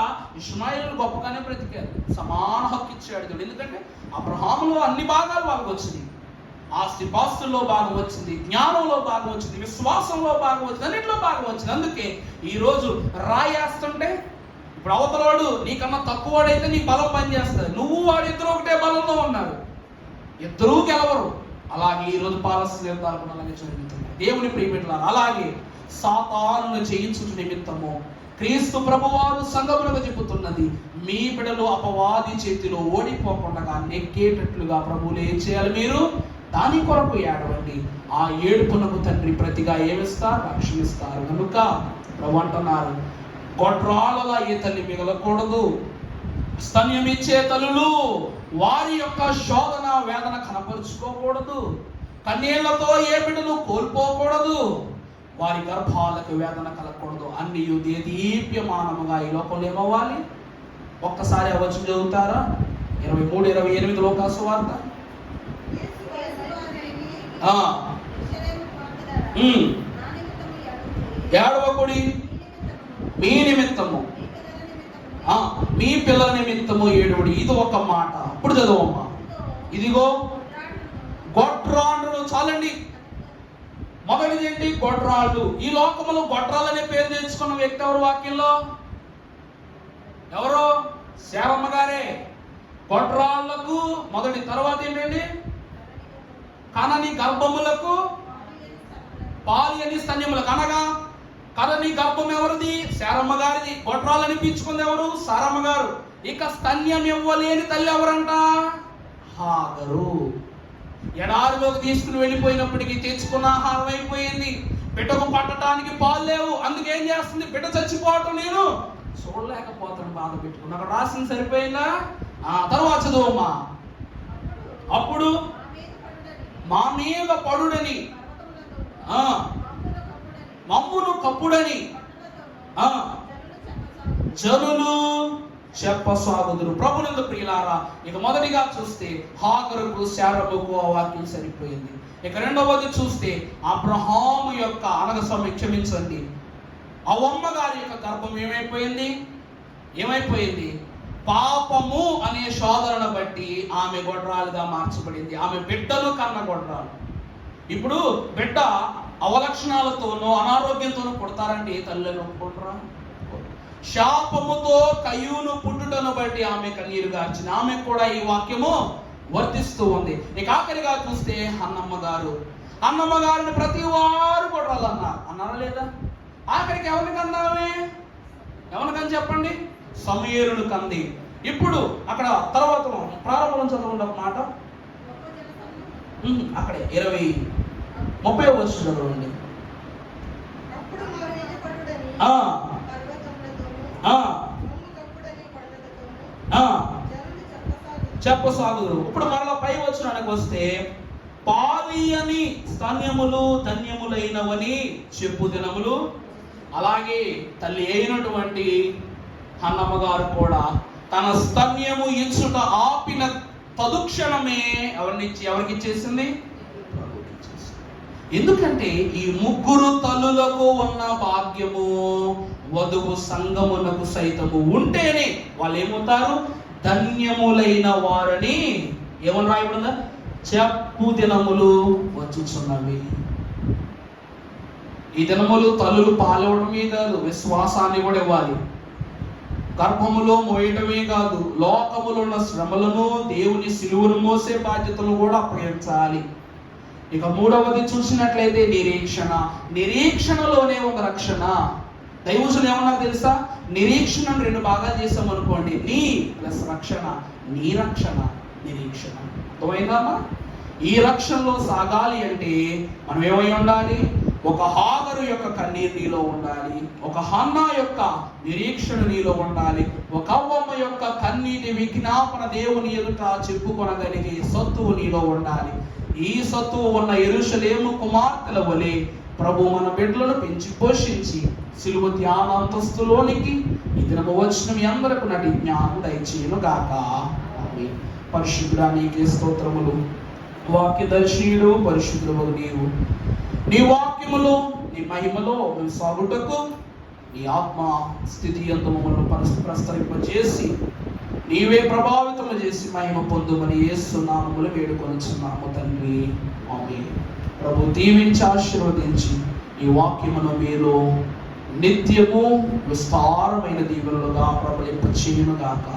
ఇష్మాయేలు గొప్పగానే బ్రతికారు. సమాన హక్కు ఇచ్చాడు దేవుడు. ఎందుకంటే అబ్రహాములో అన్ని భాగాలు వాళ్ళకు వచ్చింది. ఆస్తిపాస్తుల్లో భాగం వచ్చింది, జ్ఞానంలో భాగం వచ్చింది, విశ్వాసంలో భాగం వచ్చింది, అన్నింటిలో భాగం వచ్చింది. అందుకే ఈరోజు రాయేస్తుంటే ఇప్పుడు అవతలవాడు నీకన్నా తక్కువవాడైతే నీ బలం పనిచేస్తుంది. నువ్వు వాడు ఇద్దరు ఒకటే బలంలో ఉన్నారు, ఇద్దరూ గెలవరు. అలాగే ఈరోజు పాలస్తీనా కూడా అలాగే జరుగుతుంది. దేవుని ప్రియబిడ్డలారా, అలాగే సాతానును జయించుట నిమిత్తము క్రీస్తు ప్రభువారు సంఘమునకు చెబుతున్నది, మీ బిడ్డలు అపవాది చేతిలో ఓడిపోకుండా నెగ్గేటట్లుగా ప్రభువులు ఏం చేయాలి? మీరు దాని కొరకు ఏడవండి. ఆ ఏడుపునకు తండ్రి ప్రతిగా ఏమిస్తారు? రక్షణ ఇస్తారు. కనుక ప్రభు అంటున్నారు, గొడ్రాళ్ళలా ఏ తల్లి మిగలకూడదు, స్తన్యం ఇచ్చే తల్లులు వారి యొక్క శోధన వేదన కనపరుచుకోకూడదు, కన్నీళ్లతో ఏ బిడ్డను కోల్పోకూడదు, వారి గర్భాలకు వేదన కలగకూడదు. అన్ని దీప్యమానముగా ఈ లోకంలో ఏమవ్వాలి? ఒక్కసారి అవచ్చు చదువుతారా? 23-28 లోకాసు వార్త. ఏడవకుడి, మీ నిమిత్తము, మీ పిల్లల నిమిత్తము ఏడువుడి. ఇది ఒక మాట. ఇప్పుడు చదువమ్మా. ఇదిగో గొడ్రాళ్ళు. చాలండి. మొదటిది ఏంటి? గొడ్రాళ్ళు. ఈ లోకములో గొడ్రాళ్ళు అనే పేరు తెచ్చుకున్న వ్యక్తి ఎవరు వాక్యంలో? ఎవరు? శారమ్మ గారే. గొడ్రాళ్లకు మొదటి. తర్వాత ఏంటండి? కనని గర్భములకు పాలియని స్తన్యములకు. అనగా కనని గర్భం ఎవరిది? శారమ్మ గారిది. గొడ్రాళ్ళు అనిపించుకుంది ఎవరు? సారమ్మ గారు. ఇక స్తన్యం ఇవ్వలేని తల్లి ఎవరంట? హాగరు. ఎడారిలోకి తీసుకుని వెళ్ళిపోయినప్పటికీ తెచ్చుకున్న ఆహారం అయిపోయింది. బిడ్డకు పట్టడానికి పాలు లేవు. అందుకేం చేస్తుంది? బిడ్డ చచ్చిపోవటం నేను చూడలేకపోతాను, బాధ పెట్టుకుని. అక్కడ రాసింది సరిపోయిందా? తర్వాత చదువమ్మా. అప్పుడు మా మీద పడుడని, మమ్మును కప్పుడని జనులు చెప్పసాగుదురు. ప్రభునందు ప్రియులారా, ఇక మొదటిగా చూస్తే హాగరుకు శారముకు ఆ వాక్యం సరిపోయింది. ఇక రెండవది చూస్తే అబ్రహాము యొక్క క్షమించండి అవమ్మ గారి యొక్క గర్భం ఏమైపోయింది? పాపము అనే శోధనను బట్టి ఆమె గొడ్రాలుగా మార్చబడింది. ఆమె బిడ్డలు కన్న గొడ్రాలు. ఇప్పుడు బిడ్డ అవలక్షణాలతోనూ అనారోగ్యంతోనూ పుడతారంటే తల్లిని ఒప్పుకుంటారా? శాపముతో కయ్యూను పుట్టుటను బట్టి ఆమె కన్నీరు గార్చింది. ఆమె కూడా ఈ వాక్యము వర్తిస్తూ ఉంది. ఇక ఆఖరిగా చూస్తే అన్నమ్మ గారిని ప్రతి వారు గొడ్రాలు అన్నారా లేదా? ఆఖరికి ఎవరిని కని చెప్పండి? సమూయేలును కంది. ఇప్పుడు అక్కడ తర్వాత ప్రారంభం చదవండి ఒక మాట, అక్కడే 30వ వచనం చదవండి. చెప్పసాగుదురు. ఇప్పుడు మరలా పై వచనానికి వస్తే పాలియని స్తన్యములు ధన్యములైనవని చెప్పు దినములు. అలాగే తల్లి అయినటువంటి అన్నమ్మ గారు కూడా తన స్తన్యము ఇచ్చుట ఆపిన తదుక్షణమే ఎవరికి ఇచ్చేసింది? ఎందుకంటే ఈ ముగ్గురు తల్లులకు ఉన్న భాగ్యము వధువు సంగమునకు సైతము ఉంటేనే వాళ్ళు ఏమవుతారు? ధన్యములైన వారని ఏమని రాయబడిందా? చెప్పు దినములు వచ్చుచున్నవి. ఈ దినములు తల్లులు పాలివ్వడమే కాదు, విశ్వాసాన్ని కూడా ఇవ్వాలి. గర్భములో మోయటమే కాదు, లోకములో ఉన్న శ్రమలను, దేవుని సిలువను మోసే బాధ్యతలు కూడా అప్పగించాలి. ఇక మూడవది చూసినట్లయితే నిరీక్షణలోనే ఒక రక్షణ. దైవజనులు ఏమన్నా తెలుసా? నిరీక్షణను 2 భాగాలు చేసాం అనుకోండి, నీ ప్లస్ రక్షణ, నీ రక్షణ, నిరీక్షణ. అర్థమైందా? ఈ రక్షణలో సాగాలి అంటే మనం ఏమై ఉండాలి? ఒక హాగరు యొక్క కన్నీరు నీలో ఉండాలి, ఒక హన్నా యొక్క నిరీక్షణ నీలో ఉండాలి, ఒక అవ్వమ్మ యొక్క కన్నీటి విజ్ఞాపన దేవుని ఎదుట చెప్పుకొనగలిగే సత్తువు నీలో ఉండాలి. ఈ సత్తువు ఉన్న యెరూషలేము కుమార్తెల వలె ప్రభు మన బిడ్డలను పెంచి పోషించి సిలువ ధ్యానాంతస్తులోనికి ఈ దినము వచ్చిన మీ అందరకు నటి జ్ఞానం దయచేయను గాక. పరిశుద్ధుడా నీకే స్తోత్రములు. వాక్య దర్శీయుడు పరిశుద్ధుడు నీవు. నీ వాక్యములో నీ మహిమలో మేము సాగుటకు నీ ఆత్మ స్థితి యందు మమ్మల్ని ప్రస్తరింపజేసి నీవే ప్రభావితము చేసి మహిమ పొందుమని యేసు నామములో వేడుకొనుచున్నాము తండ్రి. ఆమేన్. ప్రభు దీవించి ఆశీర్వదించి ఈ వాక్యమును మీరు నిత్యము విస్తారమైన దీవెనలుగా ప్రబలింపచేయును గాక.